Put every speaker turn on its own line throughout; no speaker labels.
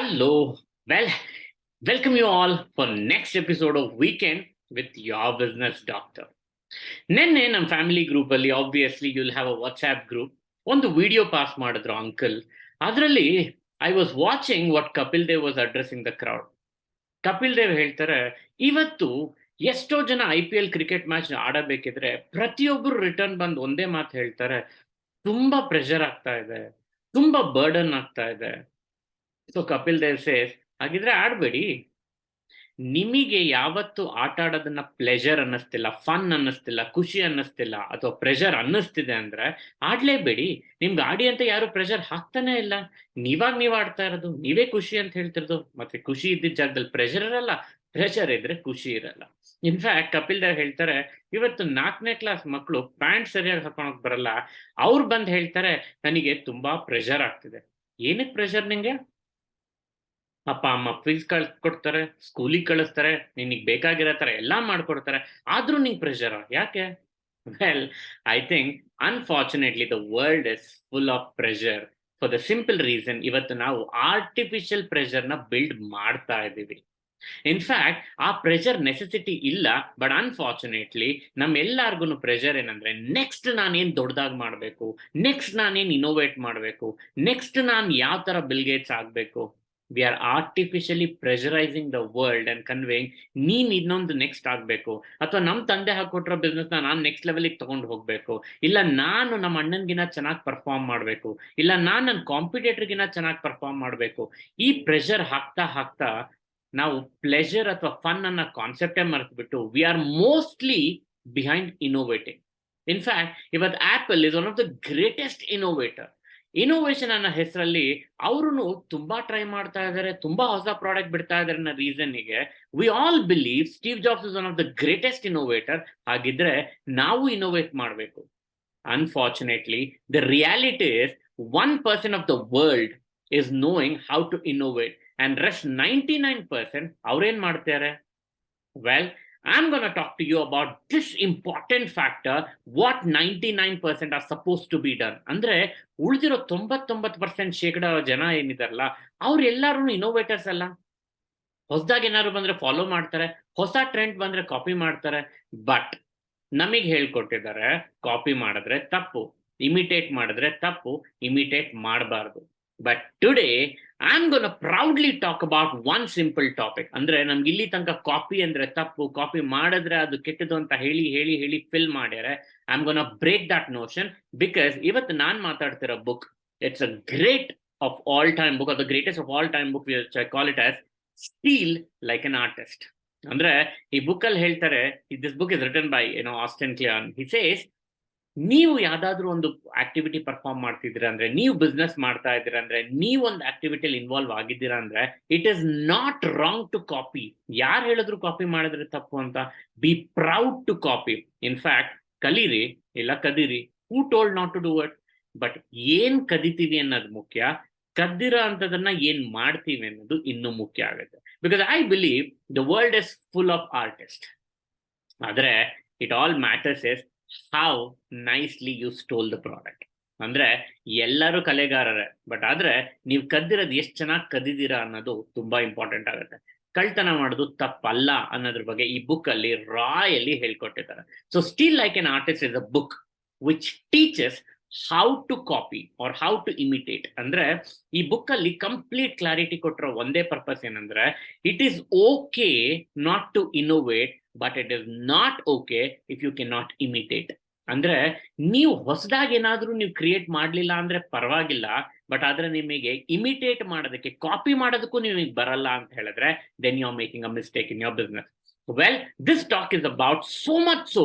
Hello. Well, welcome you all for next episode of Weekend with your business doctor. ನೆನ್ನೆ ನಮ್ಮ family group ಅಲ್ಲಿ obviously you'll have a WhatsApp group ಒಂದು video pass ಮಾಡಿದ್ರು uncle. ಅದರಲ್ಲಿ I was watching what Kapil Dev was addressing the crowd. Kapil Dev ಹೇಳ್ತಾರೆ, ಇವತ್ತು ಎಷ್ಟೋ ಜನ IPL ಕ್ರಿಕೆಟ್ ಮ್ಯಾಚ್ ಆಡಬೇಕಿದ್ರೆ ಪ್ರತಿಯೊಬ್ಬರು ರಿಟರ್ನ್ ಬಂದು ಒಂದೇ ಮಾತು ಹೇಳ್ತಾರೆ, ತುಂಬಾ ಪ್ರೆಷರ್ ಆಗ್ತಾ ಇದೆ, ತುಂಬಾ ಬರ್ಡನ್ ಆಗ್ತಾ ಇದೆ. ಸೊ ಕಪಿಲ್ ದೇವ್ ಸೇಸ್, ಹಾಗಿದ್ರೆ ಆಡ್ಬೇಡಿ. ನಿಮಗೆ ಯಾವತ್ತು ಆಟ ಆಡೋದನ್ನ ಪ್ಲೆಜರ್ ಅನ್ನಿಸ್ತಿಲ್ಲ, ಫನ್ ಅನ್ನಿಸ್ತಿಲ್ಲ, ಖುಷಿ ಅನ್ನಿಸ್ತಿಲ್ಲ ಅಥವಾ ಪ್ರೆಷರ್ ಅನ್ನಿಸ್ತಿದೆ ಅಂದ್ರೆ ಆಡ್ಲೇಬೇಡಿ. ನಿಮ್ಗೆ ಆಡಿ ಅಂತ ಯಾರು ಪ್ರೆಷರ್ ಹಾಕ್ತಾನೆ ಇಲ್ಲ. ನೀವ್ ಆಡ್ತಾ ಇರೋದು, ನೀವೇ ಖುಷಿ ಅಂತ ಹೇಳ್ತಿರೋದು. ಮತ್ತೆ ಖುಷಿ ಇದ್ದಿದ್ದ ಜಾಗದಲ್ಲಿ ಪ್ರೆಷರ್ ಇರಲ್ಲ, ಪ್ರೆಷರ್ ಇದ್ರೆ ಖುಷಿ ಇರಲ್ಲ. ಇನ್ಫ್ಯಾಕ್ಟ್ ಕಪಿಲ್ ದೇವ್ ಹೇಳ್ತಾರೆ, ಇವತ್ತು 4ನೇ ಕ್ಲಾಸ್ ಮಕ್ಕಳು ಪ್ಯಾಂಟ್ ಸರಿಯಾಗಿ ಹಾಕೊಳಕ್ ಬರಲ್ಲ, ಅವ್ರು ಬಂದ್ ಹೇಳ್ತಾರೆ ನನಗೆ ತುಂಬಾ ಪ್ರೆಷರ್ ಆಗ್ತಿದೆ. ಏನಕ್ಕೆ ಪ್ರೆಷರ್ ನಿಂಗೆ? ಅಪ್ಪ ಅಮ್ಮ ಫೀಸ್ ಕೊಡ್ತಾರೆ, ಸ್ಕೂಲಿಗೆ ಕಳಿಸ್ತಾರೆ, ನಿನಗೆ ಬೇಕಾಗಿರೋ ತರ ಎಲ್ಲಾ ಮಾಡ್ಕೊಡ್ತಾರೆ, ಆದ್ರೂ ನಿಂಗೆ ಪ್ರೆಷರ್ ಯಾಕೆ? Well, I think unfortunately the world is full of pressure for the simple reason, ಇವತ್ತು ನಾವು ಆರ್ಟಿಫಿಷಿಯಲ್ ಪ್ರೆಷರ್ನ ಬಿಲ್ಡ್ ಮಾಡ್ತಾ ಇದ್ದೀವಿ. ಇನ್ಫ್ಯಾಕ್ಟ್ ಆ ಪ್ರೆಷರ್ ನೆಸೆಸಿಟಿ ಇಲ್ಲ, ಬಟ್ ಅನ್ಫಾರ್ಚುನೇಟ್ಲಿ ನಮ್ಮೆಲ್ಲರಿಗೂ ಪ್ರೆಷರ್ ಏನಂದ್ರೆ ನೆಕ್ಸ್ಟ್ ನಾನೇನ್ ದೊಡ್ಡದಾಗಿ ಮಾಡಬೇಕು, ನೆಕ್ಸ್ಟ್ ನಾನೇನ್ ಇನೋವೇಟ್ ಮಾಡಬೇಕು, ನೆಕ್ಸ್ಟ್ ನಾನು ಯಾವ ತರ ಬಿಲ್ಗೇಟ್ಸ್ ಆಗಬೇಕು. We are artificially pressurising the world and conveying ನೀನ್ ಇನ್ನೊಂದು ನೆಕ್ಸ್ಟ್ ಆಗ್ಬೇಕು, ಅಥವಾ ನಮ್ಮ ತಂದೆ ಹಾಕೊಟ್ರೋ ಬಿಸ್ನೆಸ್ ನಾನು ನೆಕ್ಸ್ಟ್ ಲೆವೆಲ್ಗೆ ತಗೊಂಡು ಹೋಗ್ಬೇಕು, ಇಲ್ಲ ನಾನು ನಮ್ಮ ಅಣ್ಣನ್ಗಿನ ಚೆನ್ನಾಗಿ ಪರ್ಫಾರ್ಮ್ ಮಾಡಬೇಕು, ಇಲ್ಲ ನಾನು ನನ್ನ ಕಾಂಪಿಟೇಟರ್ಗಿನ ಚೆನ್ನಾಗಿ ಪರ್ಫಾರ್ಮ್ ಮಾಡಬೇಕು. ಈ ಪ್ರೆಷರ್ ಹಾಕ್ತಾ ಹಾಕ್ತಾ ನಾವು ಪ್ಲೆಜರ್ ಅಥವಾ ಫನ್ ಅನ್ನೋ ಕಾನ್ಸೆಪ್ಟೇ ಮರೆತುಬಿಟ್ಟು we are mostly behind innovating. In fact ಇವತ್ತು Apple is one of the greatest innovator. Innovation ಅನ್ನೋ ಹೆಸರಲ್ಲಿ ಅವರು ತುಂಬಾ ಟ್ರೈ ಮಾಡ್ತಾ ಇದ್ದಾರೆ, ತುಂಬಾ ಹೊಸ ಪ್ರಾಡಕ್ಟ್ ಬಿಡ್ತಾ ಇದ್ದಾರೆ ಅನ್ನೋ ರೀಸನ್ಗೆ we all believe Steve Jobs is one of the greatest innovator. ಹಾಗಿದ್ರೆ ನಾವು ಇನೋವೇಟ್ ಮಾಡಬೇಕು. Unfortunately the reality is 1% of the world is knowing how to innovate and rest 99% ಅವ್ರೇನ್ ಮಾಡ್ತಾರೆ? Well, I'm going to talk to you about this important factor, what 99% are supposed to be done. ಅಂದ್ರೆ ಉಳಿದಿರೋ 99% ಶೇಕಡ ಜನ ಏನಿದಾರಲ್ಲ, ಅವ್ರೆಲ್ಲಾರು innovators ಅಲ್ಲ. ಹೊಸದಾಗಿ ಏನಾದ್ರು ಬಂದ್ರೆ ಫಾಲೋ ಮಾಡ್ತಾರೆ, ಹೊಸ ಟ್ರೆಂಡ್ ಬಂದ್ರೆ ಕಾಪಿ ಮಾಡ್ತಾರೆ. ಬಟ್ ನಮಗೆ ಹೇಳ್ಕೊಟ್ಟಿದ್ದಾರೆ, ಕಾಪಿ ಮಾಡಿದ್ರೆ ತಪ್ಪು, ಇಮಿಟೇಟ್ ಮಾಡಿದ್ರೆ ತಪ್ಪು, ಇಮಿಟೇಟ್ ಮಾಡಬಾರ್ದು. But today I'm going to proudly talk about one simple topic. ಅಂದ್ರೆ ನಮ್ಗೆ ಇಲ್ಲಿ ತನಕ ಕಾಪಿ ಅಂದ್ರೆ ತಪ್ಪು, ಕಾಪಿ ಮಾಡಿದ್ರೆ ಅದು ಕೆಟ್ಟದು ಅಂತ ಹೇಳಿ ಹೇಳಿ ಹೇಳಿ ಫಿಲ್ ಮಾಡ್ಯಾರೆ. I'm going to break that notion, because ಇವತ್ತು ನಾನು ಮಾತಾಡ್ತಿರೋ book, it's a great of all time book, or the greatest of all time book, which I call it as Steal Like an Artist. ಅಂದ್ರೆ ಈ book ಅಲ್ಲಿ ಹೇಳ್ತಾರೆ, this book is written by Austin Kleon. He says, ನೀವು ಯಾವ್ದಾದ್ರು ಒಂದು activity perform ಮಾಡ್ತಿದ್ದೀರಾ ಅಂದ್ರೆ, ನೀವು ಬಿಸ್ನೆಸ್ ಮಾಡ್ತಾ ಇದ್ದೀರಾ ಅಂದ್ರೆ, ನೀವು ಒಂದು ಆಕ್ಟಿವಿಟಿಯಲ್ಲಿ ಇನ್ವಾಲ್ವ್ ಆಗಿದ್ದೀರಾ ಅಂದ್ರೆ, it is not wrong to copy. ಯಾರು ಹೇಳಿದ್ರು ಕಾಪಿ ಮಾಡಿದ್ರೆ ತಪ್ಪು ಅಂತ? Be proud to copy. In fact ಕಲೀರಿ ಇಲ್ಲ ಕದೀರಿ, who told not to do it? But ಏನ್ ಕದಿತೀವಿ ಅನ್ನೋದು ಮುಖ್ಯ, ಕದ್ದಿರೋ ಅಂತದನ್ನ ಏನ್ ಮಾಡ್ತೀವಿ ಅನ್ನೋದು ಇನ್ನೂ ಮುಖ್ಯ ಆಗುತ್ತೆ. Because I believe the world is full of artist. ಆದ್ರೆ it all matters is how nicely you stole the product. ಅಂದ್ರೆ ಎಲ್ಲರೂ ಕಲೆಗಾರರೇ, ಬಟ್ ಆದ್ರೆ ನೀವು ಕದ್ದಿರೋದು ಎಷ್ಟು ಚೆನ್ನಾಗಿ ಕದಿದ್ದೀರಾ ಅನ್ನೋದು ತುಂಬಾ ಇಂಪಾರ್ಟೆಂಟ್ ಆಗುತ್ತೆ. ಕಳ್ತನ ಮಾಡೋದು ತಪ್ಪಲ್ಲ ಅನ್ನೋದ್ರ ಬಗ್ಗೆ ಈ ಬುಕ್ ಅಲ್ಲಿ ರಾಯಲಿ ಹೇಳ್ಕೊಟ್ಟಿದ್ದಾರೆ. So steal like an artist is a book which teaches how to copy or how to imitate. ಅಂದ್ರೆ ಈ ಬುಕ್ ಅಲ್ಲಿ ಕಂಪ್ಲೀಟ್ ಕ್ಲಾರಿಟಿ ಕೊಟ್ಟಿರೋ ಒಂದೇ ಪರ್ಪಸ್ ಏನಂದ್ರೆ, it is okay not to innovate, but it is not okay if you can not imitate. ಅಂದ್ರೆ ನೀವು ಹೊಸದಾಗಿ ಏನಾದ್ರೂ ನೀವು ಕ್ರಿಯೇಟ್ ಮಾಡ್ಲಿಲ್ಲ ಅಂದ್ರೆ ಪರವಾಗಿಲ್ಲ, ಬಟ್ ಆದ್ರೆ ನಿಮಗೆ ಇಮಿಟೇಟ್ ಮಾಡೋದಕ್ಕೆ, ಕಾಪಿ ಮಾಡೋದಕ್ಕೂ ನಿಮಗೆ ಬರಲ್ಲ ಅಂತ ಹೇಳಿದ್ರೆ, then you are making a mistake in your business. Well, this talk is about so much so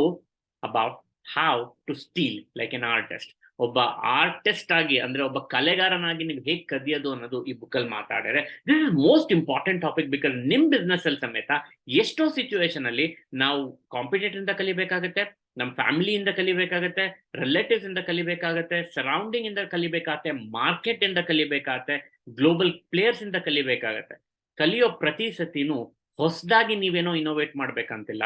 about how to steal like an artist. ಒಬ್ಬ ಆರ್ಟಿಸ್ಟ್ ಆಗಿ, ಅಂದ್ರೆ ಒಬ್ಬ ಕಲೆಗಾರನಾಗಿ ನೀವು ಹೇಗೆ ಕದಿಯೋದು ಅನ್ನೋದು ಈ ಬುಕ್ ಅಲ್ಲಿ ಮಾತಾಡಿದ್ರೆ, this is most important topic. Because ನಿಮ್ ಬಿಸ್ನೆಸ್ ಅಲ್ಲಿ ಸಮೇತ ಎಷ್ಟೋ ಸಿಚುವೇಶನ್ ಅಲ್ಲಿ ನಾವು ಕಾಂಪಿಟೇಟರ್ ಇಂದ ಕಲಿಬೇಕಾಗತ್ತೆ, ನಮ್ಮ ಫ್ಯಾಮಿಲಿಯಿಂದ ಕಲಿಬೇಕಾಗತ್ತೆ, ರಿಲೇಟಿವ್ಸ್ ಇಂದ ಕಲಿಬೇಕಾಗತ್ತೆ, ಸರೌಂಡಿಂಗ್ ಇಂದ ಕಲಿಬೇಕಾಗತ್ತೆ, ಮಾರ್ಕೆಟ್ ಇಂದ ಕಲಿಬೇಕಾಗತ್ತೆ, ಗ್ಲೋಬಲ್ ಪ್ಲೇಯರ್ಸ್ ಇಂದ ಕಲಿಬೇಕಾಗತ್ತೆ. ಕಲಿಯೋ ಪ್ರತಿ ಸತಿನೂ ಹೊಸದಾಗಿ ನೀವೇನೋ ಇನೋವೇಟ್ ಮಾಡ್ಬೇಕಂತಿಲ್ಲ,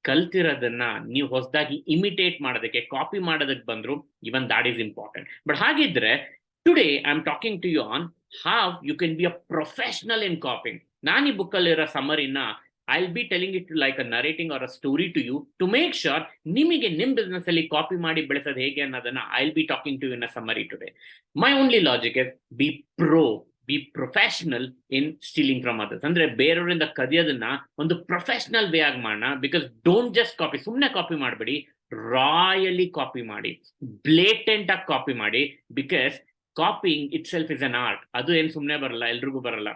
ಕಲ್ತಿರೋದನ್ನ ನೀವು ಹೊಸದಾಗಿ ಇಮಿಟೇಟ್ ಮಾಡೋದಕ್ಕೆ, ಕಾಪಿ ಮಾಡೋದಕ್ಕೆ ಬಂದ್ರು, ಇವನ್ ದಾಟ್ ಈಸ್ ಇಂಪಾರ್ಟೆಂಟ್. ಬಟ್ ಹಾಗಿದ್ರೆ Today I'm talking to you on how you can be a professional in copying. ನಾನು ಈ ಬುಕ್ಕಲ್ಲಿರೋ ಸಮರಿನ I'll be telling it like a narrating or a story to you to make sure ನಿಮಗೆ ನಿಮ್ಮ business ಅಲ್ಲಿ copy ಮಾಡಿ ಬೆಳೆಸೋದು ಹೇಗೆ ಅನ್ನೋದನ್ನ I'll be talking to you in a summary today. My only logic is be professional in stealing from others. ಅಂದ್ರೆ ಬೇರೆಯವರಿಂದ ಕದಿಯೋದನ್ನ ಒಂದು ಪ್ರೊಫೆಷನಲ್ ವೇ ಆಗಿ ಮಾಡೋಣ. ಬಿಕಾಸ್ ಡೋಂಟ್ ಜಸ್ಟ್ ಕಾಪಿ, ಸುಮ್ಮನೆ ಕಾಪಿ ಮಾಡಬೇಡಿ, ರಾಯಲಿ ಕಾಪಿ ಮಾಡಿ, ಬ್ಲೇಟೆಂಟ್ ಆಗಿ ಕಾಪಿ ಮಾಡಿ. Because copying itself is an art. ಅದು ಏನು ಸುಮ್ಮನೆ ಬರಲ್ಲ, ಎಲ್ರಿಗೂ ಬರಲ್ಲ.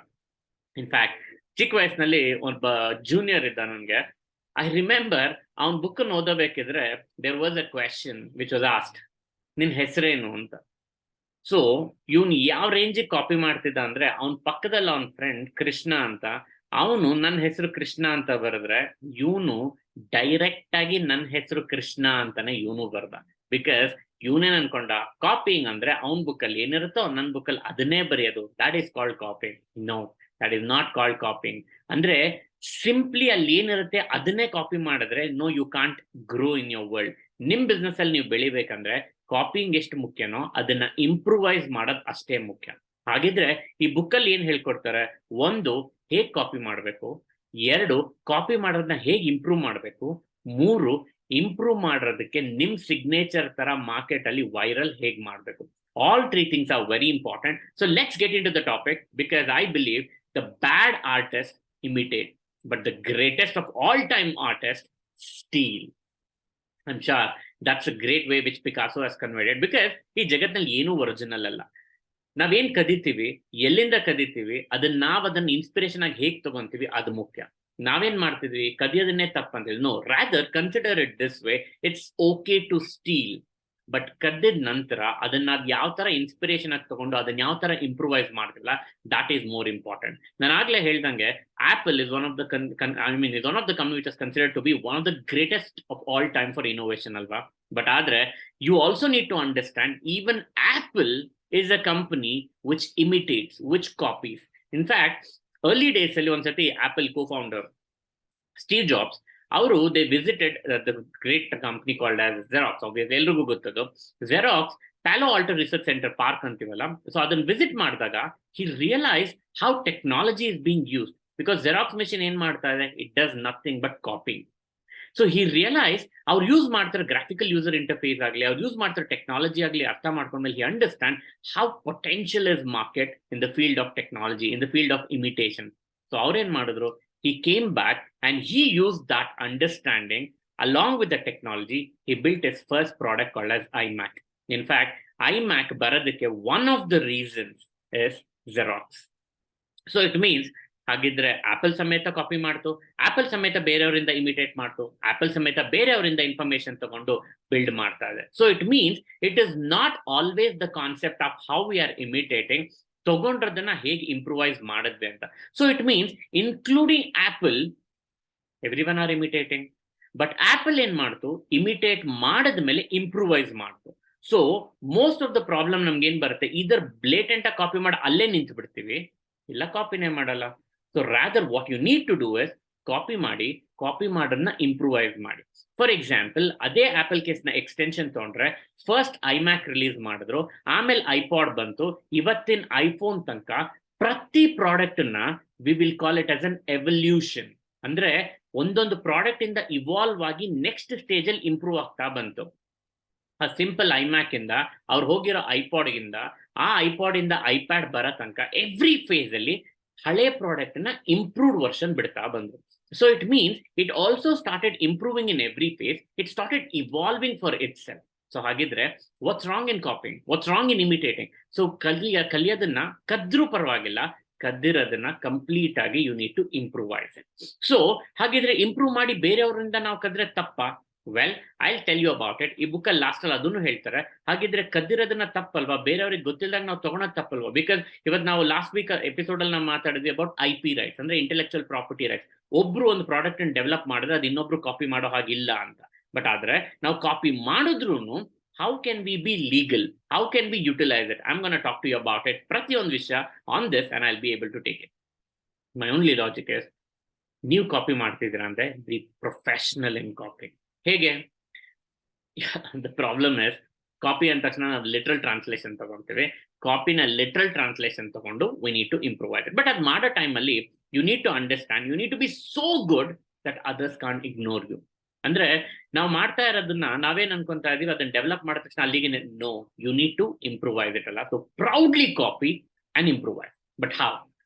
ಇನ್ಫ್ಯಾಕ್ಟ್ ಚಿಕ್ಕ ವಯಸ್ಸಿನಲ್ಲಿ ಒಬ್ಬ ಜೂನಿಯರ್ ಇದ್ದ ನನಗೆ. ಐ ರಿಮೆಂಬರ್ ಅವನ ಬುಕ್ ಓದಬೇಕಿದ್ರೆ there was a question which was asked, ನಿನ್ ಹೆಸರೇನು ಅಂತ. ಸೊ ಇವನು ಯಾವ ರೇಂಜಿಗೆ ಕಾಪಿ ಮಾಡ್ತಿದ್ದ ಅಂದ್ರೆ, ಅವನ ಪಕ್ಕದಲ್ಲಿ ಅವನ ಫ್ರೆಂಡ್ ಕೃಷ್ಣ ಅಂತ, ಅವನು ನನ್ನ ಹೆಸರು ಕೃಷ್ಣ ಅಂತ ಬರೆದ್ರೆ ಇವನು ಡೈರೆಕ್ಟ್ ಆಗಿ ನನ್ನ ಹೆಸರು ಕೃಷ್ಣ ಅಂತಾನೆ ಇವನು ಬರ್ದ. ಬಿಕಾಸ್ ಇವನೇನ್ ಅನ್ಕೊಂಡ ಕಾಪಿಂಗ್ ಅಂದ್ರೆ ಅವನ ಬುಕ್ಕಲ್ಲಿ ಏನಿರುತ್ತೋ ನನ್ನ ಬುಕ್ಕಲ್ಲಿ ಅದನ್ನೇ ಬರೆಯೋದು. That is called copying. No, that is not called copying. ಅಂದ್ರೆ ಸಿಂಪ್ಲಿ ಅಲ್ಲಿ ಏನಿರುತ್ತೆ ಅದನ್ನೇ ಕಾಪಿ ಮಾಡಿದ್ರೆ no, you can't grow in your world. ನಿಮ್ ಬಿಸ್ನೆಸ್ ಅಲ್ಲಿ ನೀವು ಬೆಳಿಬೇಕಂದ್ರೆ ಕಾಪಿಂಗ್ ಎಷ್ಟು ಮುಖ್ಯನೋ ಅದನ್ನ ಇಂಪ್ರೂವೈಸ್ ಮಾಡೋದು ಅಷ್ಟೇ ಮುಖ್ಯ. ಹಾಗಿದ್ರೆ ಈ ಬುಕ್ಕಲ್ಲಿ ಏನ್ ಹೇಳ್ಕೊಡ್ತಾರೆ, ಒಂದು, ಹೇಗ್ ಕಾಪಿ ಮಾಡಬೇಕು; ಎರಡು, ಕಾಪಿ ಮಾಡೋದನ್ನ ಹೇಗೆ ಇಂಪ್ರೂವ್ ಮಾಡಬೇಕು; ಮೂರು, ಇಂಪ್ರೂವ್ ಮಾಡೋದಕ್ಕೆ ನಿಮ್ ಸಿಗ್ನೇಚರ್ ತರ ಮಾರ್ಕೆಟ್ ಅಲ್ಲಿ ವೈರಲ್ ಹೇಗ್ ಮಾಡಬೇಕು. All three things are very important. So let's get into the topic. Because I believe the bad artist imitate, but the greatest of all time artists steal. I'm sure that's a great way which Picasso has conveyed it, because ಈ ಜಗತ್ನಲ್ಲಿ ಏನೂ original ಅಲ್ಲ. ನಾವೇನ್ ಕದಿತೀವಿ, ಎಲ್ಲಿಂದ ಕದಿತೀವಿ, ಅದನ್ನ inspiration ಆಗಿ ಹೇಗ್ ತಗೊಂತೀವಿ ಅದು ಮುಖ್ಯ. ನಾವೇನ್ ಮಾಡ್ತಿದ್ವಿ, ಕದಿಯೋದನ್ನೇ ತಪ್ಪಂತೀವಿ. No, rather consider it this way, it's okay to steal, but ಕದ್ದಿದ ನಂತರ ಅದನ್ನ ಯಾವ ತರ ಇನ್ಸ್ಪಿರೇಷನ್ ಆಗಿ ತಗೊಂಡು ಅದನ್ನ ಯಾವ ತರ ಇಂಪ್ರೂವೈಸ್ ಮಾಡ್ತಿಲ್ಲ, ದಟ್ ಈಸ್ ಮೋರ್ ಇಂಪಾರ್ಟೆಂಟ್. ನಾನು ಆಗ್ಲೇ ಹೇಳ್ದಂಗೆ apple is one of the is one of the company which is considered to be one of the greatest of all time for innovation ಅಲ್ವಾ. ಬಟ್ ಆದ್ರೆ you also need to understand even Apple is a company which imitates, which copies. In fact, early days ಅಲ್ಲಿ ಒಂದ್ಸತಿ Apple co-founder Steve Jobs ಅವರು they visited the great company called as Xerox. Obviously ಎಲ್ರಿಗೂ ಗೊತ್ತದು Xerox. Palo Alto research center park ಅಂತೀವಲ್ಲ, so ಅದನ್ನ visit ಮಾಡಿದಾಗ he realise how technology is being use. Because Xerox machine ಏನ್ ಮಾಡ್ತಾ ಇದೆ, it does nothing but copying. So he realise ಅವ್ರು use ಮಾಡ್ತಾರೆ ಗ್ರಾಫಿಕಲ್ ಯೂಸರ್ ಇಂಟರ್ಫೇಸ್ ಆಗಲಿ, ಅವ್ರು ಯೂಸ್ ಮಾಡ್ತಾರೆ ಟೆಕ್ನಾಲಜಿ ಆಗಲಿ, ಅರ್ಥ ಮಾಡ್ಕೊಂಡ್ಮೇಲೆ he understand how potential is market in the field of technology, in the field of imitation. So ಅವ್ರೇನ್ ಮಾಡಿದ್ರು, he came back and he used that understanding along with the technology. He built his first product called as iMac. In fact, iMac baradike one of the reasons is Xerox. So it means ಹಾಗಿದ್ರೆ apple ಸಮೇತ copy ಮಾಡ್ತು, apple ಸಮೇತ ಬೇರೆಯವರಿಂದ imitate ಮಾಡ್ತು, apple ಸಮೇತ ಬೇರೆಯವರಿಂದ information ತಗೊಂಡು build ಮಾಡ್ತಾ ಇದೆ. So it means it is not always the concept of how we are imitating, ತಗೊಂಡ್ರದನ್ನ ಹೇಗೆ ಇಂಪ್ರೂವೈಸ್ ಮಾಡಿದ್ವಿ ಅಂತ. So it means including Apple, everyone are imitating. But Apple ಏನ್ ಮಾಡ್ತು, ಇಮಿಟೇಟ್ ಮಾಡಿದ್ಮೇಲೆ ಇಂಪ್ರೂವೈಸ್ ಮಾಡ್ತು. So most of the problem ನಮ್ಗೆ ಏನ್ ಬರುತ್ತೆ, ಇದರ್ ಬ್ಲೇಟೆಂಟ್ ಆಗಿ ಕಾಪಿ ಮಾಡಿ ಅಲ್ಲೇ ನಿಂತು ಬಿಡ್ತೀವಿ, ಇಲ್ಲ ಕಾಪಿನೇ ಮಾಡಲ್ಲ. So rather what you need to do is copy ಮಾಡಿ, ಕಾಪಿ ಮಾಡೋದನ್ನ ಇಂಪ್ರೂವೈಸ್ ಮಾಡಿ. ಫಾರ್ ಎಕ್ಸಾಂಪಲ್, ಅದೇ ಆಪಲ್ ಕೇಸ್ ನ ಎಕ್ಸ್ಟೆನ್ಷನ್ ತಗೊಂಡ್ರೆ, ಫಸ್ಟ್ ಐಮ್ಯಾಕ್ ರಿಲೀಸ್ ಮಾಡಿದ್ರು, ಆಮೇಲೆ ಐಪಾಡ್ ಬಂತು, ಇವತ್ತಿನ ಐಫೋನ್ ತನಕ ಪ್ರತಿ ಪ್ರಾಡಕ್ಟ್ ನ we will call it as an evolution. ಅಂದ್ರೆ ಒಂದೊಂದು ಪ್ರಾಡಕ್ಟ್ ಇಂದ ಇವಾಲ್ವ್ ಆಗಿ ನೆಕ್ಸ್ಟ್ ಸ್ಟೇಜ್ ಅಲ್ಲಿ ಇಂಪ್ರೂವ್ ಆಗ್ತಾ ಬಂತು. ಆ ಸಿಂಪಲ್ ಐಮ್ಯಾಕ್ ಇಂದ ಅವ್ರು ಹೋಗಿರೋ ಐಪಾಡ್ ಗಿಂದ, ಆ ಐಪಾಡ್ ಇಂದ ಐಪ್ಯಾಡ್ ಬರೋ ತನಕ ಎವ್ರಿ ಫೇಸ್ ಅಲ್ಲಿ ಹಳೆ ಪ್ರಾಡಕ್ಟ್ ನ ಇಂಪ್ರೂವ್ಡ್ ವರ್ಷನ್ ಬಿಡ್ತಾ ಬಂದ್ರು. So it means it also started improving in every phase, it started evolving for itself. So ಹಾಗಿದ್ರೆ what's wrong in copying, what's wrong in imitating? So ಕಲಿಯೋದನ್ನ ಕದ್ರೂ ಪರವಾಗಿಲ್ಲ, ಕದ್ದಿರೋದನ್ನ ಕಂಪ್ಲೀಟ್ ಆಗಿ you need to improvise it. So ಹಾಗಿದ್ರೆ improve ಮಾಡಿ ಬೇರೆಯವರಿಂದ ನಾವು ಕದ್ರೆ ತಪ್ಪಾ? Well, I tell you about it. ಈ ಬುಕ್ ಅಲ್ಲಿ ಲಾಸ್ಟ್ ಅಲ್ಲಿ ಅದನ್ನು ಹೇಳ್ತಾರೆ. ಹಾಗಿದ್ರೆ ಕದ್ದಿರೋದನ್ನ ತಪ್ಪಲ್ವಾ, ಬೇರೆಯವ್ರಿಗೆ ಗೊತ್ತಿಲ್ಲದಾಗ ನಾವು ತಗೊಳೋದು ತಪ್ಪಲ್ವಾ? ಬಿಕಾಸ್ ಇವತ್ತು ನಾವು ಲಾಸ್ಟ್ ವೀಕ್ ಎಪಿಸೋಡ್ ಅಲ್ಲಿ ನಾವು ಮಾತಾಡಿದ್ವಿ ಅಬೌಟ್ IP ರೈಟ್ಸ್, ಅಂದ್ರೆ ಇಂಟೆಲೆಕ್ಚುಯಲ್ ಪ್ರಾಪರ್ಟಿ ರೈಟ್ಸ್. ಒಬ್ರು ಒಂದು ಪ್ರಾಡಕ್ಟ್ ಅನ್ನು ಡೆವಲಪ್ ಮಾಡಿದ್ರೆ ಅದು ಇನ್ನೊಬ್ರು ಕಾಪಿ ಮಾಡೋ ಹಾಗಿಲ್ಲ ಅಂತ. ಬಟ್ ಆದ್ರೆ ನಾವು ಕಾಪಿ ಮಾಡಿದ್ರು how can we be legal, how can we utilize it? I'm going to talk to you about it, ಪ್ರತಿಯೊಂದು ವಿಷಯ on this, and I'll be able to take it. My only logic is, ನೀವು ಕಾಪಿ ಮಾಡ್ತಿದ್ದೀರಾ ಅಂದ್ರೆ be professional in copying. ಹೇಗೆ? The problem is, copy ಅಂದ ತಕ್ಷಣ ನಾವು ಲಿಟ್ರಲ್ ಟ್ರಾನ್ಸ್ಲೇಷನ್ ತಗೊಂತೀವಿ. ಕಾಪಿನ ಲಿಟ್ರಲ್ ಟ್ರಾನ್ಸ್ಲೇಷನ್ ತಗೊಂಡು we need to improvise it. But ಅದು ಮಾಡೋ ಟೈಮಲ್ಲಿ you need to understand, you need to be so good that others can't ignore you. ಅಂದ್ರೆ ನಾವು ಮಾಡ್ತಾ ಇರೋದನ್ನ ನಾವೇನ್ ಅನ್ಕೊಂತಾ ಇದೀವಿ, ಅದನ್ನ ಡೆವಲಪ್ ಮಾಡಿದ ತಕ್ಷಣ ಅಲ್ಲಿಗೆ no, you need to improvise it ಅಲ್ಲ. So proudly copy and improvise. But how?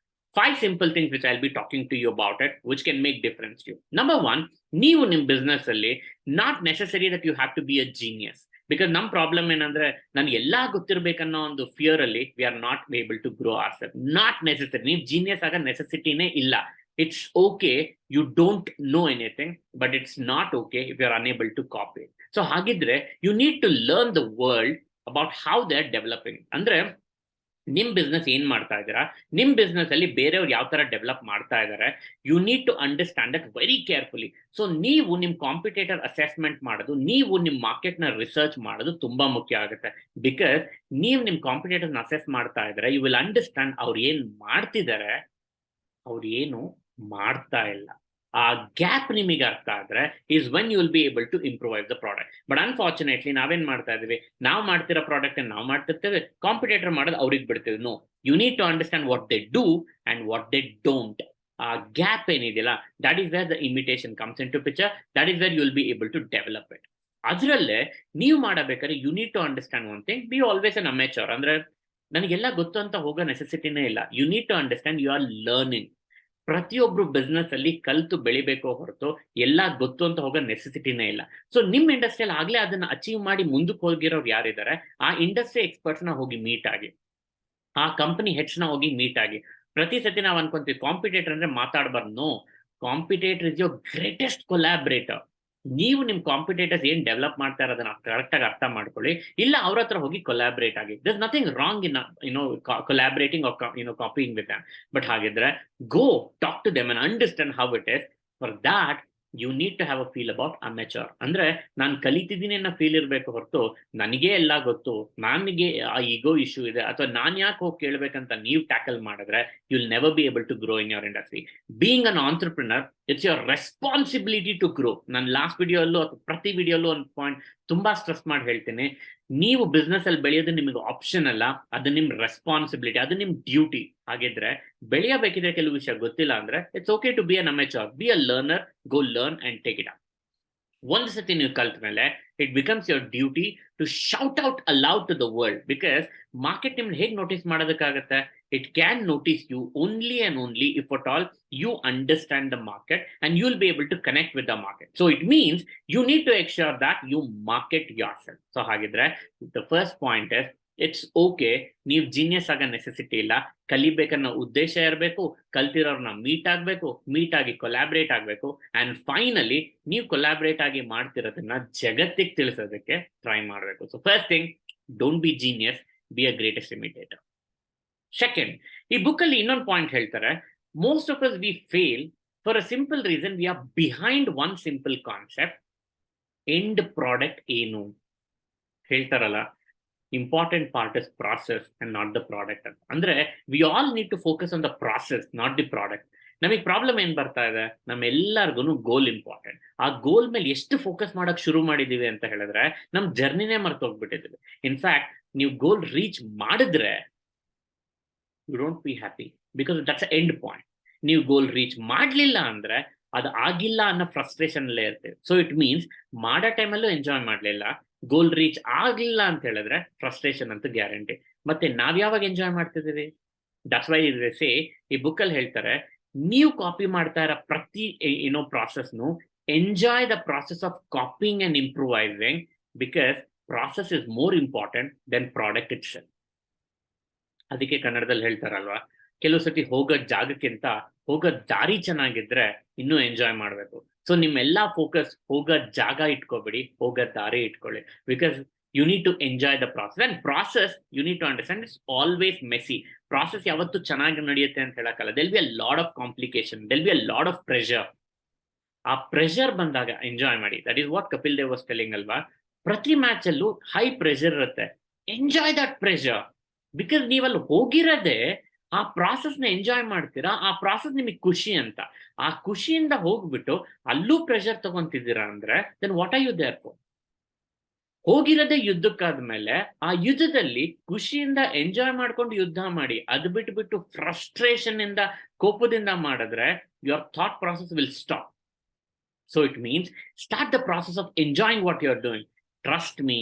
5 simple things which I'll be talking to you about it, which can make difference to you. Number 1, ನೀವು ನಿಮ್ಮ business ಅಲ್ಲಿ not necessary that you have to be a genius. Because ನಮ್ಮ problem ಏನಂದ್ರೆ ನನ್ಗೆ ಎಲ್ಲಾ ಗೊತ್ತಿರ್ಬೇಕನ್ನೋ ಒಂದು fear ಅಲ್ಲಿ we are not able to grow ourselves. Not necessary, ನೀವು ಜೀನಿಯಸ್ ಆಗ ನೆಸೆಸಿಟಿನೇ ಇಲ್ಲ. It's okay you don't know anything, but it's not okay if you're unable to copy it. So ಹಾಗಿದ್ರೆ you need to learn the world about how they're developing. ಅಂದ್ರೆ ನಿಮ್ business ಏನ್ ಮಾಡ್ತಾ ಇದ್ದೀರಾ, ನಿಮ್ ಬಿಸ್ನೆಸ್ ಅಲ್ಲಿ ಬೇರೆಯವ್ರು ಯಾವ ತರ ಡೆವಲಪ್ ಮಾಡ್ತಾ ಇದ್ದಾರೆ, you need to understand that very carefully. So ನೀವು ನಿಮ್ ಕಾಂಪಿಟೇಟರ್ ಅಸೆಸ್ಮೆಂಟ್ ಮಾಡೋದು, ನೀವು ನಿಮ್ ಮಾರ್ಕೆಟ್ ನ ರಿಸರ್ಚ್ ಮಾಡೋದು ತುಂಬಾ ಮುಖ್ಯ ಆಗುತ್ತೆ. ಬಿಕಾಸ್ ನೀವು ನಿಮ್ ಕಾಂಪಿಟೇಟರ್ನ ಅಸೆಸ್ ಮಾಡ್ತಾ ಇದ್ರೆ ಯು ವಿಲ್ ಅಂಡರ್ಸ್ಟ್ಯಾಂಡ್ ಅವ್ರು ಏನ್ ಮಾಡ್ತಿದ್ದಾರೆ, ಅವ್ರು ಏನು ಮಾಡ್ತಾ ಇಲ್ಲ. ಆ ಗ್ಯಾಪ್ ನಿಮಗೆ ಅರ್ಥ ಆದ್ರೆ is when you will be able to improvise the product. But unfortunately ನಾವೇನ್ ಮಾಡ್ತಾ ಇದೀವಿ, ನಾವು ಮಾಡ್ತಿರೋ ಪ್ರಾಡಕ್ಟ್ ನಾವು ಮಾಡ್ತಿರ್ತೇವೆ, ಕಾಂಪಿಟೇಟರ್ ಮಾಡೋದು ಅವ್ರಿಗೆ ಬಿಡ್ತೇವೆ. No, you need to understand what they do and what they don't. ಆ ಗ್ಯಾಪ್ ಏನಿದೆಯಲ್ಲ, that is where the imitation comes into picture. That is where you will be able to develop it. ಅದರಲ್ಲೇ ನೀವು ಮಾಡಬೇಕಾದ್ರೆ you need to understand one thing, be always an amateur. ಅಂದ್ರೆ ನನಗೆಲ್ಲ ಗೊತ್ತು ಅಂತ ಹೋಗೋ ನೆಸೆಸಿಟಿನೇ ಇಲ್ಲ. You need to understand you are learning. ಪ್ರತಿಯೊಬ್ರು ಬಿಸ್ನೆಸ್ ಅಲ್ಲಿ ಕಲ್ತು ಬೆಳಿಬೇಕು ಹೊರತು ಎಲ್ಲ ಗೊತ್ತು ಅಂತ ಹೋಗೋ ನೆಸೆಸಿಟಿನೇ ಇಲ್ಲ. ಸೊ ನಿಮ್ ಇಂಡಸ್ಟ್ರಿಯಲ್ಲಿ ಆಗ್ಲೇ ಅದನ್ನ ಅಚೀವ್ ಮಾಡಿ ಮುಂದಕ್ಕೆ ಹೋಗಿರೋರು ಯಾರಿದ್ದಾರೆ, ಆ ಇಂಡಸ್ಟ್ರಿ ಎಕ್ಸ್ಪರ್ಟ್ಸ್ ನ ಹೋಗಿ ಮೀಟ್ ಆಗಿ, ಆ ಕಂಪನಿ ಹೆಡ್ಸ್ ನ ಹೋಗಿ ಮೀಟ್ ಆಗಿ. ಪ್ರತಿ ಸತಿ ನಾವು ಅನ್ಕೊಂತೀವಿ ಕಾಂಪಿಟೇಟರ್ ಅಂದ್ರೆ ಮಾತಾಡಬಾರ್ದು. No, competitor is your greatest collaborator. ನೀವು ನಿಮ್ ಕಾಂಪಿಟೇಟರ್ಸ್ ಏನ್ ಡೆವಲಪ್ ಮಾಡ್ತಾ ಇರೋದನ್ನ ಕರೆಕ್ಟ್ ಆಗಿ ಅರ್ಥ ಮಾಡ್ಕೊಳ್ಳಿ. ಇಲ್ಲ ಅವ್ರ ಹತ್ರ ಹೋಗಿ ಕೊಲಾಬ್ರೇಟ್ ಆಗಿ. There is nothing wrong in collaborating or copying with them. But ಹಾಗಿದ್ರೆ go talk to them and understand how it is. For that you need to have a feel about Ameture. ಅಂದ್ರೆ ನಾನು ಕಲಿತಿದ್ದೀನಿ ಅನ್ನೋ feel ಇರಬೇಕು ಹೊರತು ನನಗೆ ಎಲ್ಲ ಗೊತ್ತು, ನನಗೆ ಆ ಈಗೋ ಇಶ್ಯೂ ಇದೆ ಅಥವಾ ನಾನು ಯಾಕೆ ಹೋಗಿ ಕೇಳಬೇಕಂತ ನೀವು ಟ್ಯಾಕಲ್ ಮಾಡಿದ್ರೆ you will never be able to grow in your industry. Being an entrepreneur, it's your responsibility to grow. ನಾನು ಲಾಸ್ಟ್ ವಿಡಿಯೋಲ್ಲೂ ಅಥವಾ ಪ್ರತಿ ವಿಡಿಯೋಲ್ಲೂ ಒಂದು ಪಾಯಿಂಟ್ ತುಂಬಾ ಸ್ಟ್ರೆಸ್ ಮಾಡಿ ಹೇಳ್ತೀನಿ, ನೀವು ಬಿಸ್ನೆಸ್ ಅಲ್ಲಿ ಬೆಳೆಯೋದು ನಿಮಗೆ ಆಪ್ಷನ್ ಅಲ್ಲ, ಅದು ನಿಮ್ ರೆಸ್ಪಾನ್ಸಿಬಿಲಿಟಿ, ಅದು ನಿಮ್ ಡ್ಯೂಟಿ. ಹಾಗಿದ್ರೆ ಬೆಳೆಯಬೇಕಿದ್ರೆ ಕೆಲವು ವಿಷಯ ಗೊತ್ತಿಲ್ಲ ಅಂದ್ರೆ it's okay to be an amateur, be a learner, go learn and take it up. ಒಂದು ಸತಿ ನೀವು ಕಲ್ತ ಮೇಲೆ it becomes your duty to shout out aloud to the world. Because market ನಿಮ್ಗೆ ಹೇಗೆ ನೋಟಿಸ್ ಮಾಡೋದಕ್ಕಾಗತ್ತೆ? It can notice you only and only if at all you understand the market and you will be able to connect with the market. So it means you need to ensure that you market yourself. So hagidre the first point is it's okay, ನೀವು genius ಆಗ necessity ಇಲ್ಲ, ಕಲಿಬೇಕನ್ನೋ ಉದ್ದೇಶ ಇರಬೇಕು, ಕಲ್ತಿರೋರ್ನ meet ಆಗಬೇಕು, meet ಆಗಿ collaborate ಆಗಬೇಕು, ಅಂಡ್ ಫೈನಲಿ ನೀವು ಕೊಲಾಬ್ರೇಟ್ ಆಗಿ ಮಾಡ್ತಿರೋದನ್ನ ಜಗತ್ತಿಗೆ ತಿಳಿಸೋದಕ್ಕೆ ಟ್ರೈ ಮಾಡಬೇಕು. So first thing, don't be genius, be a greatest imitator. Second, ಈ ಬುಕ್ ಅಲ್ಲಿ ಇನ್ನೊಂದು ಪಾಯಿಂಟ್ ಹೇಳ್ತಾರೆ, most of us we fail for a simple reason, we are behind one simple concept, end product ಏನು ಹೇಳ್ತಾರಲ್ಲ, important part is process and not the product ಅಂತ. ಅಂದ್ರೆ we all need to focus on the process, not the product. ನಮಗೆ problem ಏನ್ ಬರ್ತಾ ಇದೆ, ನಮ್ಮೆಲ್ಲರಿಗೂ ಗೋಲ್ important. ಆ ಗೋಲ್ ಮೇಲೆ ಎಷ್ಟು ಫೋಕಸ್ ಮಾಡಕ್ ಶುರು ಮಾಡಿದೀವಿ ಅಂತ ಹೇಳಿದ್ರೆ ನಮ್ ಜರ್ನಿನೇ ಮರ್ತೋಗ್ಬಿಟ್ಟಿದೀವಿ. ಇನ್ಫ್ಯಾಕ್ಟ್ ನೀವು ಗೋಲ್ ರೀಚ್ ಮಾಡಿದ್ರೆ you don't be happy because that's end point. ನೀವು ಗೋಲ್ ರೀಚ್ ಮಾಡ್ಲಿಲ್ಲ ಅಂದ್ರೆ ಅದು ಆಗಿಲ್ಲ ಅನ್ನೋ ಫ್ರಸ್ಟ್ರೇಷನ್ ಅಲ್ಲೇ ಇರ್ತೇವೆ. ಸೊ ಇಟ್ ಮೀನ್ಸ್ ಮಾಡೋ ಟೈಮಲ್ಲೂ ಎಂಜಾಯ್ ಮಾಡ್ಲಿಲ್ಲ, ಗೋಲ್ ರೀಚ್ ಆಗ್ಲಿಲ್ಲ ಅಂತ ಹೇಳಿದ್ರೆ ಫ್ರಸ್ಟ್ರೇಷನ್ ಅಂತ ಗ್ಯಾರಂಟಿ. ಮತ್ತೆ ನಾವ್ ಯಾವಾಗ ಎಂಜಾಯ್ ಮಾಡ್ತಿದೀವಿ? ದಟ್ಸ್ ವೈ ಸೇ, ಈ ಬುಕ್ ಅಲ್ಲಿ ಹೇಳ್ತಾರೆ, ನೀವು ಕಾಪಿ ಮಾಡ್ತಾ ಇರೋ ಪ್ರತಿ ಪ್ರಾಸೆಸ್ನು enjoy the process of copying and improvising, because process is more important than product itself. ಅದಕ್ಕೆ ಕನ್ನಡದಲ್ಲಿ ಹೇಳ್ತಾರಲ್ವಾ, ಕೆಲವು ಸತಿ ಹೋಗೋ ಜಾಗಕ್ಕಿಂತ ಹೋಗೋ ದಾರಿ ಚೆನ್ನಾಗಿದ್ರೆ ಇನ್ನೂ ಎಂಜಾಯ್ ಮಾಡಬೇಕು. ಸೊ ನಿಮ್ಮೆಲ್ಲಾ ಫೋಕಸ್ ಹೋಗೋ ಜಾಗ ಇಟ್ಕೋಬೇಡಿ, ಹೋಗೋ ದಾರಿ ಇಟ್ಕೊಳ್ಳಿ. Because you need to enjoy the process. And process you need to understand it's always messy. Process ಯಾವತ್ತೂ ಚೆನ್ನಾಗಿ ನಡೆಯುತ್ತೆ ಅಂತ ಹೇಳಕ್ಕಲ್ಲ. There'll be a lot of complication, there'll be a lot of pressure. ಆ ಪ್ರೆಷರ್ ಬಂದಾಗ ಎಂಜಾಯ್ ಮಾಡಿ. That is what Kapil Dev was telling ಅಲ್ವಾ, ಪ್ರತಿ ಮ್ಯಾಚ್ ಅಲ್ಲೂ ಹೈ ಪ್ರೆಷರ್ ಇರುತ್ತೆ, ಎಂಜಾಯ್ ದಟ್ ಪ್ರೆಷರ್. ಬಿಕಾಸ್ ನೀವಲ್ಲಿ ಹೋಗಿರೋದೇ ಆ ಪ್ರಾಸೆಸ್ ನ ಎಂಜಾಯ್ ಮಾಡ್ತೀರಾ, ಆ ಪ್ರಾಸೆಸ್ ನಿಮಗೆ ಖುಷಿ ಅಂತ. ಆ ಖುಷಿಯಿಂದ ಹೋಗ್ಬಿಟ್ಟು ಅಲ್ಲೂ ಪ್ರೆಷರ್ ತಗೊಂತಿದ್ದೀರಾ ಅಂದ್ರೆ then what are you there for? ಹೋಗಿರೋದೇ ಯುದ್ಧಕ್ಕಾದ್ಮೇಲೆ ಆ ಯುದ್ಧದಲ್ಲಿ ಖುಷಿಯಿಂದ ಎಂಜಾಯ್ ಮಾಡ್ಕೊಂಡು ಯುದ್ಧ ಮಾಡಿ, ಅದು ಬಿಟ್ಟು ಫ್ರಸ್ಟ್ರೇಷನ್ ಇಂದ, ಕೋಪದಿಂದ ಮಾಡಿದ್ರೆ your thought process will stop. So it means start the process of enjoying what you're doing. Trust me,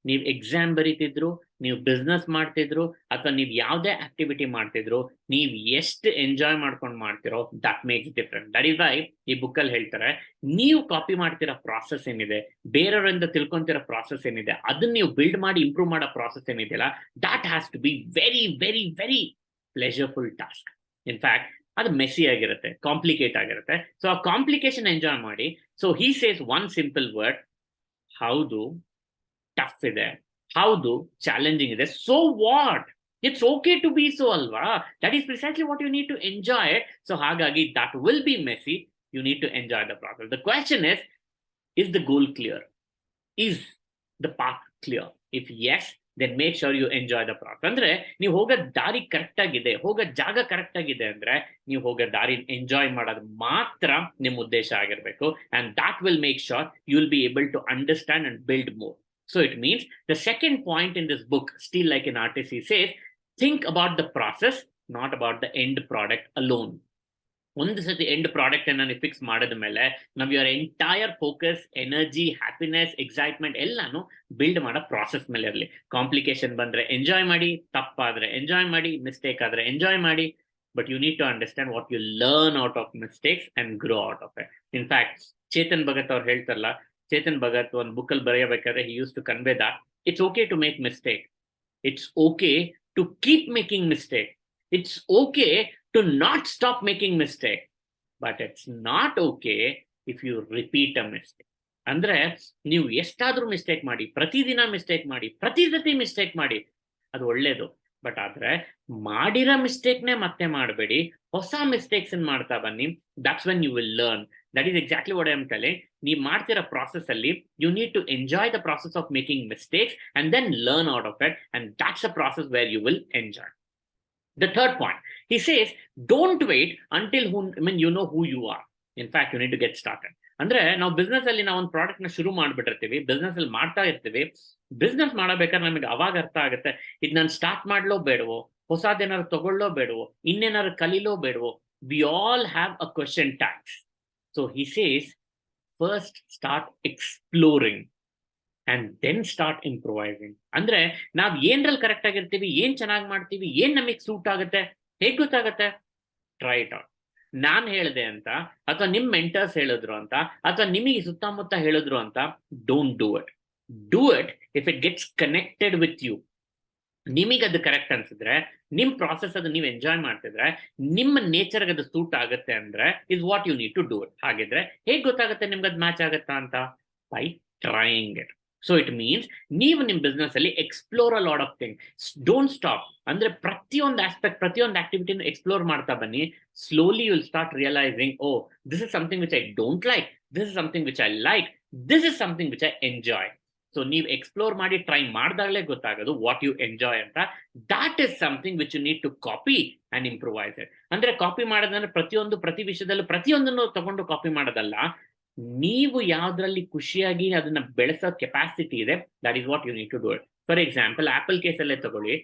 ನೀವು ಎಕ್ಸಾಮ್ ಬರೀತಿದ್ರು, ನೀವು ಬಿಸ್ನೆಸ್ ಮಾಡ್ತಿದ್ರು, ಅಥವಾ ನೀವು ಯಾವುದೇ ಆಕ್ಟಿವಿಟಿ ಮಾಡ್ತಿದ್ರು, ನೀವು ಎಷ್ಟು ಎಂಜಾಯ್ ಮಾಡ್ಕೊಂಡು ಮಾಡ್ತಿರೋ that makes different. That is why ಈ ಬುಕ್ಕಲ್ಲಿ ಹೇಳ್ತಾರೆ, ನೀವು ಕಾಪಿ ಮಾಡ್ತಿರೋ ಪ್ರಾಸೆಸ್ ಏನಿದೆ, ಬೇರೆಯವರಿಂದ ತಿಳ್ಕೊಂತಿರೋ ಪ್ರಾಸೆಸ್ ಏನಿದೆ, ಅದನ್ನ ನೀವು ಬಿಲ್ಡ್ ಮಾಡಿ ಇಂಪ್ರೂವ್ ಮಾಡೋ ಪ್ರಾಸೆಸ್ ಏನಿದೆಯಲ್ಲ, that has to be very very very ಪ್ಲೆಜರ್ಫುಲ್ task. In fact ಅದು ಮೆಸ್ಸಿ ಆಗಿರುತ್ತೆ, ಕಾಂಪ್ಲಿಕೇಟ್ ಆಗಿರುತ್ತೆ. ಸೊ ಆ ಕಾಂಪ್ಲಿಕೇಶನ್ ಎಂಜಾಯ್ ಮಾಡಿ. So he says one simple word, ಹೌದು ಟಫ್ ಇದೆ, ಹೌದು ಚಾಲೆಂಜಿಂಗ್ ಇದೆ, so what, it's okay to B so ಅಲ್ವಾ, that is precisely what you need to enjoy. So ಹಾಗಾಗಿ that will be Messi, you need to enjoy the process. The question is the goal clear? Is the path clear? If yes, then make sure you enjoy the process. ಅಂದ್ರೆ ನೀವು ಹೋಗೋ ದಾರಿ correct ಆಗಿದೆ, ಹೋಗೋ ಜಾಗ correct ಆಗಿದೆ ಅಂದ್ರೆ ನೀವು ಹೋಗೋ ದಾರಿ ಎಂಜಾಯ್ ಮಾಡೋದು ಮಾತ್ರ ನಿಮ್ಮ ಉದ್ದೇಶ ಆಗಿರಬೇಕು. And that will make sure you will be able to understand and build more. So it means the second point in this book, Steal Like an Artist, he says, think about the process, not about the end product alone. ಒಂದು ಸತಿ end product ಅನ್ನ ನೀವು fix ಮಾಡಿದ ಮೇಲೆ ನಾವು your entire focus, energy, happiness, excitement ಎಲ್ಲಾನು build ಮಾಡೋ process ಮೇಲೆ ಇರಲಿ. ಕಾಂಪ್ಲಿಕೇಶನ್ ಬಂದ್ರೆ ಎಂಜಾಯ್ ಮಾಡಿ, ತಪ್ಪಾದ್ರೆ ಎಂಜಾಯ್ ಮಾಡಿ, ಮಿಸ್ಟೇಕ್ ಆದ್ರೆ ಎಂಜಾಯ್ ಮಾಡಿ. But you need to understand what you learn out of mistakes and grow out of it. In fact Chetan Bhagat ಅವ್ರು ಹೇಳ್ತಾರಲ್ಲ, ಚೇತನ್ ಭಗತ್ ಒಂದು ಬುಕ್ಕಲ್ಲಿ ಬರೆಯಬೇಕಾದ್ರೆ he used to convey that it's okay to make mistake, it's okay to keep making mistake, it's okay to not stop making mistake, but it's not okay if you repeat a mistake. ಅಂದ್ರೆ ನೀವು ಎಷ್ಟಾದ್ರೂ mistake ಮಾಡಿ, ಪ್ರತಿದಿನ mistake ಮಾಡಿ, ಪ್ರತಿ ಸತಿ mistake ಮಾಡಿ, ಅದು ಒಳ್ಳೇದು. ಬಟ್ ಆದ್ರೆ ಮಾಡಿರೋ ಮಿಸ್ಟೇಕ್ನೇ ಮತ್ತೆ ಮಾಡಬೇಡಿ, ಹೊಸ ಮಿಸ್ಟೇಕ್ಸ್ ಮಾಡ್ತಾ ಬನ್ನಿ. That's when you will learn. That is exactly what I am telling. ನೀವು ಮಾಡ್ತಿರೋ ಪ್ರಾಸೆಸ್ ಅಲ್ಲಿ you need to enjoy the process of making mistakes and then learn out of it, and that's a process where you will enjoy. The third point, he says, don't wait until you know who you are. In fact, you need to get started. ಅಂದ್ರೆ ನಾವು business ಅಲ್ಲಿ ನಾವು ಒಂದು product ನ ಶುರು ಮಾಡ್ಬಿಟ್ಟಿರ್ತೀವಿ, business ಅಲ್ಲಿ ಮಾಡ್ತಾ ಇರ್ತೀವಿ. ಬಿಸ್ನೆಸ್ ಮಾಡಬೇಕಾದ್ರೆ ನಮಗೆ ಅವಾಗ ಅರ್ಥ ಆಗುತ್ತೆ, ಇದು ನಾನು ಸ್ಟಾರ್ಟ್ ಮಾಡ್ಲೋ ಬೇಡವೋ, ಹೊಸದೇನಾದ್ರು ತಗೊಳ್ಳೋ ಬೇಡವೋ, ಇನ್ನೇನಾದ್ರು ಕಲೀಲೋ ಬೇಡವೋ. We all have a question tags. So he says, first start exploring and then start improvising. ಅಂದ್ರೆ ನಾವ್ ಏನ್ರಲ್ಲಿ ಕರೆಕ್ಟ್ ಆಗಿರ್ತೀವಿ, ಏನ್ ಚೆನ್ನಾಗಿ ಮಾಡ್ತೀವಿ, ಏನ್ ನಮಗೆ ಸೂಟ್ ಆಗುತ್ತೆ, ಹೇಗ್ ಗೊತ್ತಾಗತ್ತೆ? Try it out. ನಾನ್ ಹೇಳ್ದೆ ಅಂತ, ಅಥವಾ ನಿಮ್ ಮೆಂಟರ್ಸ್ ಹೇಳಿದ್ರು ಅಂತ, ಅಥವಾ ನಿಮಗೆ ಸುತ್ತಮುತ್ತ ಹೇಳಿದ್ರು ಅಂತ don't do it. Do it if it gets connected with you. ನಿಮಗೆ ಅದು ಕರೆಕ್ಟ್ ಅನ್ಸಿದ್ರೆ, ನಿಮ್ ಪ್ರಾಸೆಸ್ ಅದು ನೀವು ಎಂಜಾಯ್ ಮಾಡ್ತಿದ್ರೆ, ನಿಮ್ಮ ನೇಚರ್ಗೆ ಅದು ಸೂಟ್ ಆಗುತ್ತೆ ಅಂದ್ರೆ is what you need to do it. ಹಾಗಿದ್ರೆ ಹೇಗ್ ಗೊತ್ತಾಗುತ್ತೆ ನಿಮ್ಗೆ ಅದು ಮ್ಯಾಚ್ ಆಗುತ್ತಾ ಅಂತ? By trying it. So it means ನೀವು ನಿಮ್ಮ ಬಿಸ್ನೆಸ್ ಅಲ್ಲಿ explore a lot of things. Don't stop. ಅಂದ್ರೆ ಪ್ರತಿಯೊಂದು ಆಸ್ಪೆಕ್ಟ್, ಪ್ರತಿಯೊಂದು ಆಕ್ಟಿವಿಟಿನ ಎಕ್ಸ್ಪ್ಲೋರ್ ಮಾಡ್ತಾ ಬನ್ನಿ. Slowly you will start realising, oh this is something which I don't like, this is something which I like, this is something which I enjoy. So ನೀವು explore ಮಾಡಿ try ಮಾಡಿದಾಗಲೇ ಗೊತ್ತಾಗೋದು ವಾಟ್ ಯು ಎಂಜಾಯ್ ಅಂತ. That is something which you need to copy and improvise it. ಅಂದ್ರೆ ಕಾಪಿ ಮಾಡೋದಂದ್ರೆ ಪ್ರತಿ ವಿಷಯದಲ್ಲೂ ಪ್ರತಿಯೊಂದನ್ನು ತಗೊಂಡು ಕಾಪಿ ಮಾಡೋದಲ್ಲ. ನೀವು ಯಾವ್ದ್ರಲ್ಲಿ ಖುಷಿಯಾಗಿ ಅದನ್ನ ಬೆಳೆಸೋ ಕೆಪಾಸಿಟಿ ಇದೆ, that is what you need to do it. For example, Apple ಕೇಸಲ್ಲೇ ತಗೊಳ್ಳಿ.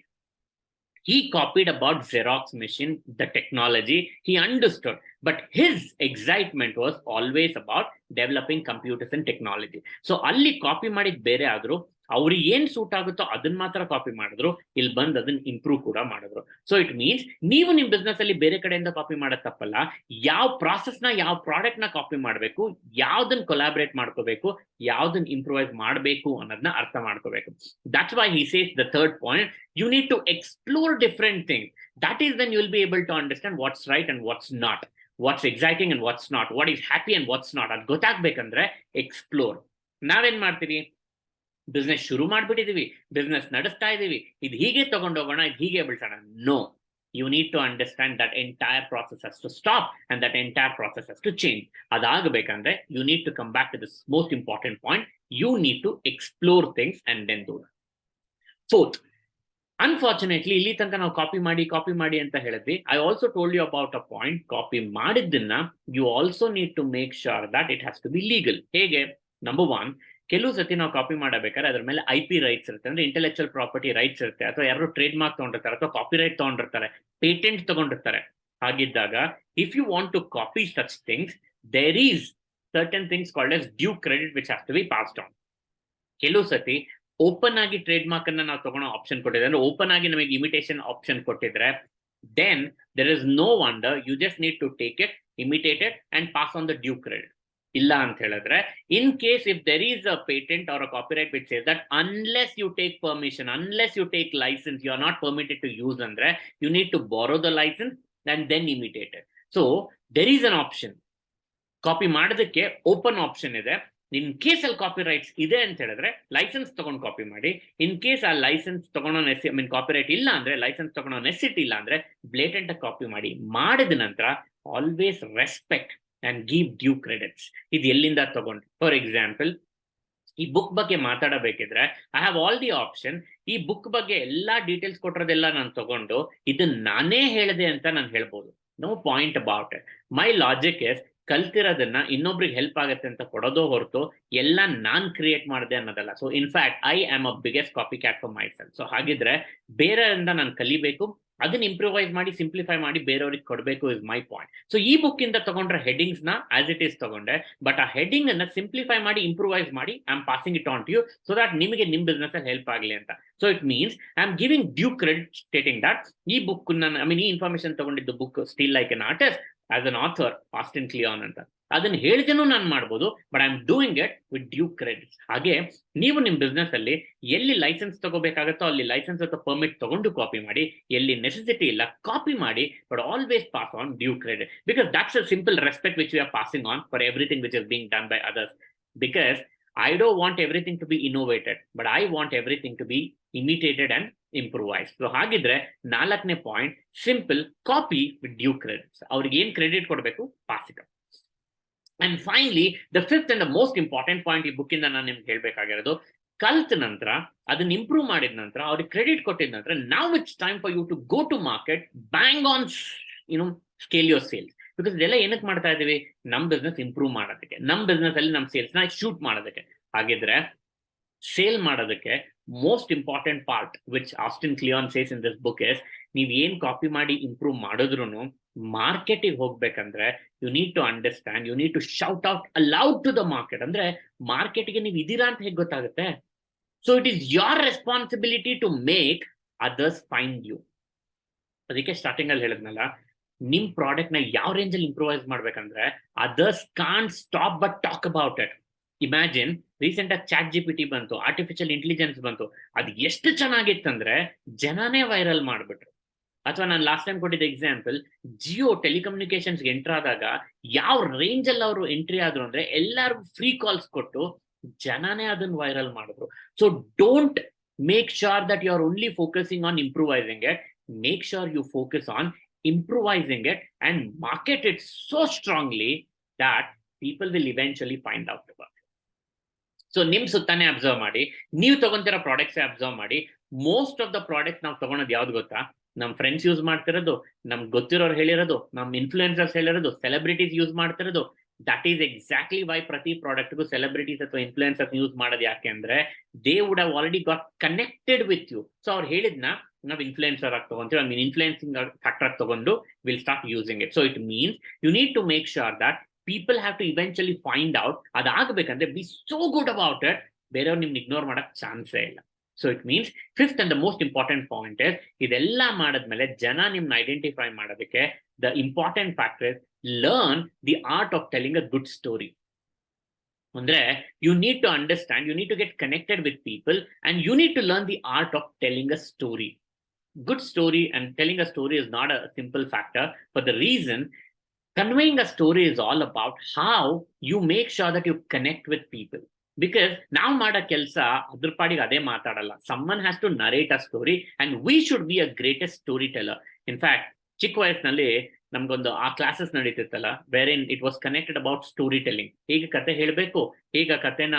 He copied about Xerox machine, the technology, he understood, but his excitement was always about developing computers and technology. So ಅಲ್ಲಿ copy ಮಾಡಿದ್ ಬೇರೆ ಆದ್ರೂ, ಅವ್ರಿಗೆ ಏನ್ suit ಆಗುತ್ತೋ ಅದನ್ನ ಮಾತ್ರ ಕಾಪಿ ಮಾಡಿದ್ರು, ಇಲ್ಲಿ ಬಂದು ಅದನ್ನ ಇಂಪ್ರೂವ್ ಕೂಡ ಮಾಡಿದ್ರು. ಸೊ ಇಟ್ ಮೀನ್ಸ್ ನೀವು ನಿಮ್ ಬಿಸ್ನೆಸ್ ಅಲ್ಲಿ ಬೇರೆ ಕಡೆಯಿಂದ ಕಾಪಿ ಮಾಡೋದ್ ತಪ್ಪಲ್ಲ. ಯಾವ ಪ್ರಾಸೆಸ್ ನ, ಯಾವ ಪ್ರಾಡಕ್ಟ್ ನ ಕಾಪಿ ಮಾಡ್ಬೇಕು, ಯಾವ್ದನ್ನ ಕೊಲಾಬ್ರೇಟ್ ಮಾಡ್ಕೋಬೇಕು, ಯಾವ್ದನ್ನ ಇಂಪ್ರೂವೈಸ್ ಮಾಡ್ಬೇಕು ಅನ್ನೋದನ್ನ ಅರ್ಥ ಮಾಡ್ಕೋಬೇಕು. That's why he says the third point, you need to explore different things. That is when you will be able to understand what's right and what's not, what's exciting and what's not, what is happy and what's not. ಅದು ಗೊತ್ತಾಗ್ಬೇಕಂದ್ರೆ explore. ನಾವೇನ್ ಮಾಡ್ತೀವಿ? Business ಶುರು ಮಾಡ್ಬಿಟ್ಟಿದೀವಿ, business ನಡೆಸ್ತಾ ಇದೀವಿ, ಇದು ಹೀಗೆ ತಗೊಂಡೋಗೋಣ, ಇದು ಹೀಗೆ ಬೆಳ್ಸೋಣ. No, you need to understand that entire process has to stop and that entire process has to change. ಅದಾಗಬೇಕಂದ್ರೆ you need to come back to this most important point. You need to explore things and then do that. Fourth, unfortunately ಇಲ್ಲಿ ತನಕ ನಾವು copy ಮಾಡಿ ಅಂತ ಹೇಳಿದ್ವಿ. I also told you about a point. Copy ಮಾಡಿದ್ದನ್ನ you also need to make sure that it has to be legal. ಹೇಗೆ? Number one, ಕೆಲವು ಸತಿ ನಾವು ಕಾಪಿ ಮಾಡಬೇಕಾದ್ರೆ ಅದ್ರ ಮೇಲೆ IP ರೈಟ್ಸ್ ಇರುತ್ತೆ, ಅಂದ್ರೆ ಇಂಟೆಲೆಕ್ಚುಯಲ್ ಪ್ರಾಪರ್ಟಿ ರೈಟ್ಸ್ ಇರುತ್ತೆ, ಅಥವಾ ಯಾರು ಟ್ರೇಡ್ ಮಾರ್ಕ್ ತಗೊಂಡಿರ್ತಾರೆ ಅಥವಾ ಕಾಪಿ ರೈಟ್ ತಗೊಂಡಿರ್ತಾರೆ, ಪೇಟೆಂಟ್ ತಗೊಂಡಿರ್ತಾರೆ. ಹಾಗಿದ್ದಾಗ if you want to copy such things, there is certain things called as due credit which has to be passed on. ಕೆಲವು ಸತಿ ಓಪನ್ ಆಗಿ ಟ್ರೇಡ್ ಮಾರ್ಕ್ ಅನ್ನ ನಾವು ತಗೊಳ್ಳೋ ಆಪ್ಷನ್ ಕೊಟ್ಟಿದ್ರೆ, ಅಂದ್ರೆ ಓಪನ್ ಆಗಿ ನಮಗೆ ಇಮಿಟೇಷನ್ ಆಪ್ಷನ್ ಕೊಟ್ಟಿದ್ರೆ, then there is no wonder, you just need to take it, imitate it and pass on the due credit. ಇಲ್ಲ ಅಂತ ಹೇಳಿದ್ರೆ, in case if there is a patent or a copyright which says that unless you take permission, unless you take license, you are not permitted to use, andre you need to borrow the license and then imitate it. So there is an option, ಕಾಪಿ ಮಾಡೋದಕ್ಕೆ open option ಇದೆ. In case ಅಲ್ಲಿ copyrights ಇದೆ ಅಂತ ಹೇಳಿದ್ರೆ licence ತಗೊಂಡು ಕಾಪಿ ಮಾಡಿ. ಇನ್ ಕೇಸ್ ಆ ಲೈಸೆನ್ಸ್ ತಗೊಳೋ ಕಾಪಿ ರೈಟ್ ಇಲ್ಲ ಅಂದ್ರೆ, ಲೈಸೆನ್ಸ್ ತಗೊಳೋ ನೆಸಿಟಿ ಇಲ್ಲ ಅಂದ್ರೆ ಬ್ಲೇಟೆಂಟ್ ಕಾಪಿ ಮಾಡಿ. ಮಾಡಿದ ನಂತರ always respect and give due credits. ಇದು ಎಲ್ಲಿಂದ ತಗೊಂಡು, ಫಾರ್ ಎಕ್ಸಾಂಪಲ್ ಈ ಬುಕ್ ಬಗ್ಗೆ ಮಾತಾಡಬೇಕಿದ್ರೆ I have all the option. ಈ ಬುಕ್ ಬಗ್ಗೆ ಎಲ್ಲಾ ಡೀಟೇಲ್ಸ್ ಕೊಟ್ಟಿರೋದೆಲ್ಲ ನಾನು ತಗೊಂಡು ಇದನ್ನ ನಾನೇ ಹೇಳಿದೆ ಅಂತ ನಾನು ಹೇಳ್ಬೋದು. No point about it. My logic is, ಕಲ್ತಿರೋದನ್ನ ಇನ್ನೊಬ್ರಿಗೆ ಹೆಲ್ಪ್ ಆಗುತ್ತೆ ಅಂತ ಕೊಡೋದೋ ಹೊರತು ಎಲ್ಲ ನಾನ್ ಕ್ರಿಯೇಟ್ ಮಾಡಿದೆ ಅನ್ನೋದಲ್ಲ. So in fact I am a biggest copy cat for myself. So ಹಾಗಿದ್ರೆ ಬೇರೆಯವರಿಂದ ನಾನು ಕಲಿಬೇಕು, ಅದನ್ನ ಇಂಪ್ರೂವೈಸ್ ಮಾಡಿ ಸಿಂಪ್ಲಿಫೈ ಮಾಡಿ ಬೇರೆಯವ್ರಿಗೆ ಕೊಡಬೇಕು ಇಸ್ ಮೈ ಪಾಯಿಂಟ್. ಸೊ ಈ ಬುಕ್ ಇಂದ ತಗೊಂಡ್ರೆ ಹೆಡಿಂಗ್ಸ್ ನ ಆಸ್ ಇಟ್ ಈಸ್ ತಗೊಂಡೆ, ಬಟ್ ಆ ಹೆಡಿಂಗ್ ಅನ್ನ ಸಿಂಪ್ಲಿಫೈ ಮಾಡಿ ಇಂಪ್ರೂವೈಸ್ ಮಾಡಿ I am passing it on to you so that ನಿಮಗೆ ನಿಮ್ ಬಿಸ್ನೆಸ್ ಅಲ್ಲಿ ಹೆಲ್ಪ್ ಆಗಲಿ ಅಂತ. So it means I am giving due credit stating that ಈ ಬುಕ್ ಈ ಇನ್ಫಾರ್ಮೇಶನ್ ತಗೊಂಡಿದ್ದು book still like an artist as an author Austin Kleon ಅಂತ ಅದನ್ನ ಹೇಳಿದನು ನಾನು ಮಾಡ್ಬೋದು, but I am doing it with due credits. ಹಾಗೆ ನೀವು ನಿಮ್ ಬಿಸ್ನೆಸ್ ಅಲ್ಲಿ ಎಲ್ಲಿ ಲೈಸೆನ್ಸ್ ತಗೋಬೇಕಾಗತ್ತೋ ಅಲ್ಲಿ ಲೈಸೆನ್ಸ್ ಅಥವಾ ಪರ್ಮಿಟ್ ತಗೊಂಡು ಕಾಪಿ ಮಾಡಿ, ಎಲ್ಲಿ ನೆಸೆಸಿಟಿ ಇಲ್ಲ ಕಾಪಿ ಮಾಡಿ, but always pass on due credit, because that's a simple respect which we are passing on for everything which is being done by others. Because I don't want everything to be innovated, but I want everything to be imitated and improvised. So ಹಾಗಿದ್ರೆ ನಾಲ್ಕನೇ point, simple copy with due credits. ಅವ್ರಿಗೆ ಏನ್ credit ಕೊಡಬೇಕು pass it. And finally the fifth and the most important point ಈ book ಇಂದ ನಾನು ನಿಮ್ಗೆ ಹೇಳ್ಬೇಕಾಗಿರೋದು, ಕಲ್ತ ನಂತರ ಅದನ್ನ ಇಂಪ್ರೂವ್ ಮಾಡಿದ ನಂತರ ಅವ್ರಿಗೆ ಕ್ರೆಡಿಟ್ ಕೊಟ್ಟಿದ ನಂತರ ನಾವು it's time for you to go to market, bang on scale your sales. Because ಇದೆಲ್ಲ ಏನಕ್ಕೆ ಮಾಡ್ತಾ ಇದೀವಿ, ನಮ್ ಬಿಸ್ನೆಸ್ ಇಂಪ್ರೂವ್ ಮಾಡೋದಕ್ಕೆ, ನಮ್ ಬಿಸ್ನೆಸ್ ಅಲ್ಲಿ ನಮ್ ಸೇಲ್ಸ್ ನ ಶೂಟ್ ಮಾಡೋದಕ್ಕೆ. ಹಾಗಿದ್ರೆ ಸೇಲ್ ಮಾಡೋದಕ್ಕೆ most important part which Austin Kleon says in this book is, ನೀವ್ ಏನ್ ಕಾಪಿ ಮಾಡಿ ಇಂಪ್ರೂವ್ ಮಾಡಿದ್ರು ಮಾರ್ಕೆಟಿಗೆ ಹೋಗ್ಬೇಕಂದ್ರೆ you need to understand, you need to shout out aloud to the market. ಅಂದ್ರೆ ಮಾರ್ಕೆಟ್ಗೆ ನೀವು ಇದೀರಾ ಅಂತ ಹೇಗೆ ಗೊತ್ತಾಗುತ್ತೆ? So it is your responsibility to make others find you. ಅದಕ್ಕೆ ಸ್ಟಾರ್ಟಿಂಗ್ ಅಲ್ಲಿ ಹೇಳಿದ್ನಲ್ಲ, ನಿಮ್ ಪ್ರಾಡಕ್ಟ್ ನ ಯಾವ ರೇಂಜ್ ಅಲ್ಲಿ ಇಂಪ್ರೂವೈಸ್ ಮಾಡ್ಬೇಕಂದ್ರೆ others can't stop but talk about it. Imagine recent ಆಗಿ ಚಾಟ್ GPT ಬಂತು, ಆರ್ಟಿಫಿಷಿಯಲ್ ಇಂಟೆಲಿಜೆನ್ಸ್ ಬಂತು, ಅದು ಎಷ್ಟು ಚೆನ್ನಾಗಿತ್ತಂದ್ರೆ ಜನನೇ ವೈರಲ್ ಮಾಡ್ಬಿಟ್ರು. ಅಥವಾ ನಾನು ಲಾಸ್ಟ್ ಟೈಮ್ ಕೊಟ್ಟಿದ್ದ ಎಕ್ಸಾಂಪಲ್, ಜಿಯೋ ಟೆಲಿಕಮ್ಯುನಿಕೇಶನ್ಸ್ ಎಂಟರ್ ಆದಾಗ ಯಾವ ರೇಂಜ್ ಅಲ್ಲಿ ಅವರು ಎಂಟ್ರಿ ಆದ್ರು ಅಂದ್ರೆ ಎಲ್ಲರಿಗೂ ಫ್ರೀ ಕಾಲ್ಸ್ ಕೊಟ್ಟು ಜನನೇ ಅದನ್ನ ವೈರಲ್ ಮಾಡಿದ್ರು. So don't make sure that you are only focusing on improvising it, make sure you focus on improvising it and market it so strongly that people will eventually find out about it. So ನಿಮ್ ಸುತ್ತಾನೆ observe ಮಾಡಿ, ನೀವು ತಗೊಂತಿರೋ products observe ಮಾಡಿ. Most of the product ನಾವು ತಗೊಳೋದು ಯಾವ್ದು ಗೊತ್ತಾ? ನಮ್ friends use ಮಾಡ್ತಿರೋದು, ನಮ್ಗೆ ಗೊತ್ತಿರೋರು ಹೇಳಿರೋದು, ನಮ್ ಇನ್ಫ್ಲೂಯೆನ್ಸರ್ಸ್ ಹೇಳಿರೋದು, ಸೆಲೆಬ್ರಿಟೀಸ್ ಯೂಸ್ ಮಾಡ್ತಿರೋದು. ದಟ್ ಈಸ್ ಎಕ್ಸಾಕ್ಟ್ಲಿ ವೈ ಪ್ರತಿ ಪ್ರಾಡಕ್ಟ್ಗೂ ಸೆಲೆಬ್ರಿಟೀಸ್ ಅಥವಾ ಇನ್ಫ್ಲೂಯೆನ್ಸರ್ಸ್ ಯೂಸ್ ಮಾಡೋದು. ಯಾಕೆ ಅಂದ್ರೆ they would have already got connected with you. So ಅವ್ರು ಹೇಳಿದ್ನ ನಾವು ಇನ್ಫ್ಲೂಯೆನ್ಸರ್ ಆಗಿ ತಗೊಂತೀವಿ, ಇನ್ಫ್ಲೂಯೆನ್ಸಿಂಗ್ ಫ್ಯಾಕ್ಟರ್ ತಗೊಂಡು will start using it. So it means you need to make sure that people have to eventually find out. ಅದಾಗಬೇಕಂದ್ರೆ be so good about it, ಬೇರೆಯವ್ರು ನಿಮ್ಗೆ ignore ಮಾಡಕ್ ಚಾನ್ಸೇ ಇಲ್ಲ. So it means fifth and the most important point is, ಇದೆಲ್ಲ ಮಾಡಿದ್ಮೇಲೆ ಜನ ನಿಮ್ನ ಐಡೆಂಟಿಫೈ ಮಾಡೋದಕ್ಕೆ the important factor is learn the art of telling a good story. ಅಂದ್ರೆ you need to understand, you need to get connected with people and you need to learn the art of telling a story. Good story and telling a story is not a simple factor, but the reason conveying a story is all about how you make sure that you connect with people. Because now mada kelsa adr padige ade maatadalla, someone has to narrate a story and we should be a greatest storyteller. In fact, ಚಿಕ್ಕ ವಯಸ್ಸಿನಲ್ಲಿ ನಮ್ಗೊಂದು ಆ classes ನಡೀತಿತ್ತಲ್ಲ, wherein it was connected about story telling. ಹೇಗೆ ಕತೆ ಹೇಳಬೇಕು, ಹೇಗೆ ಕತೆನ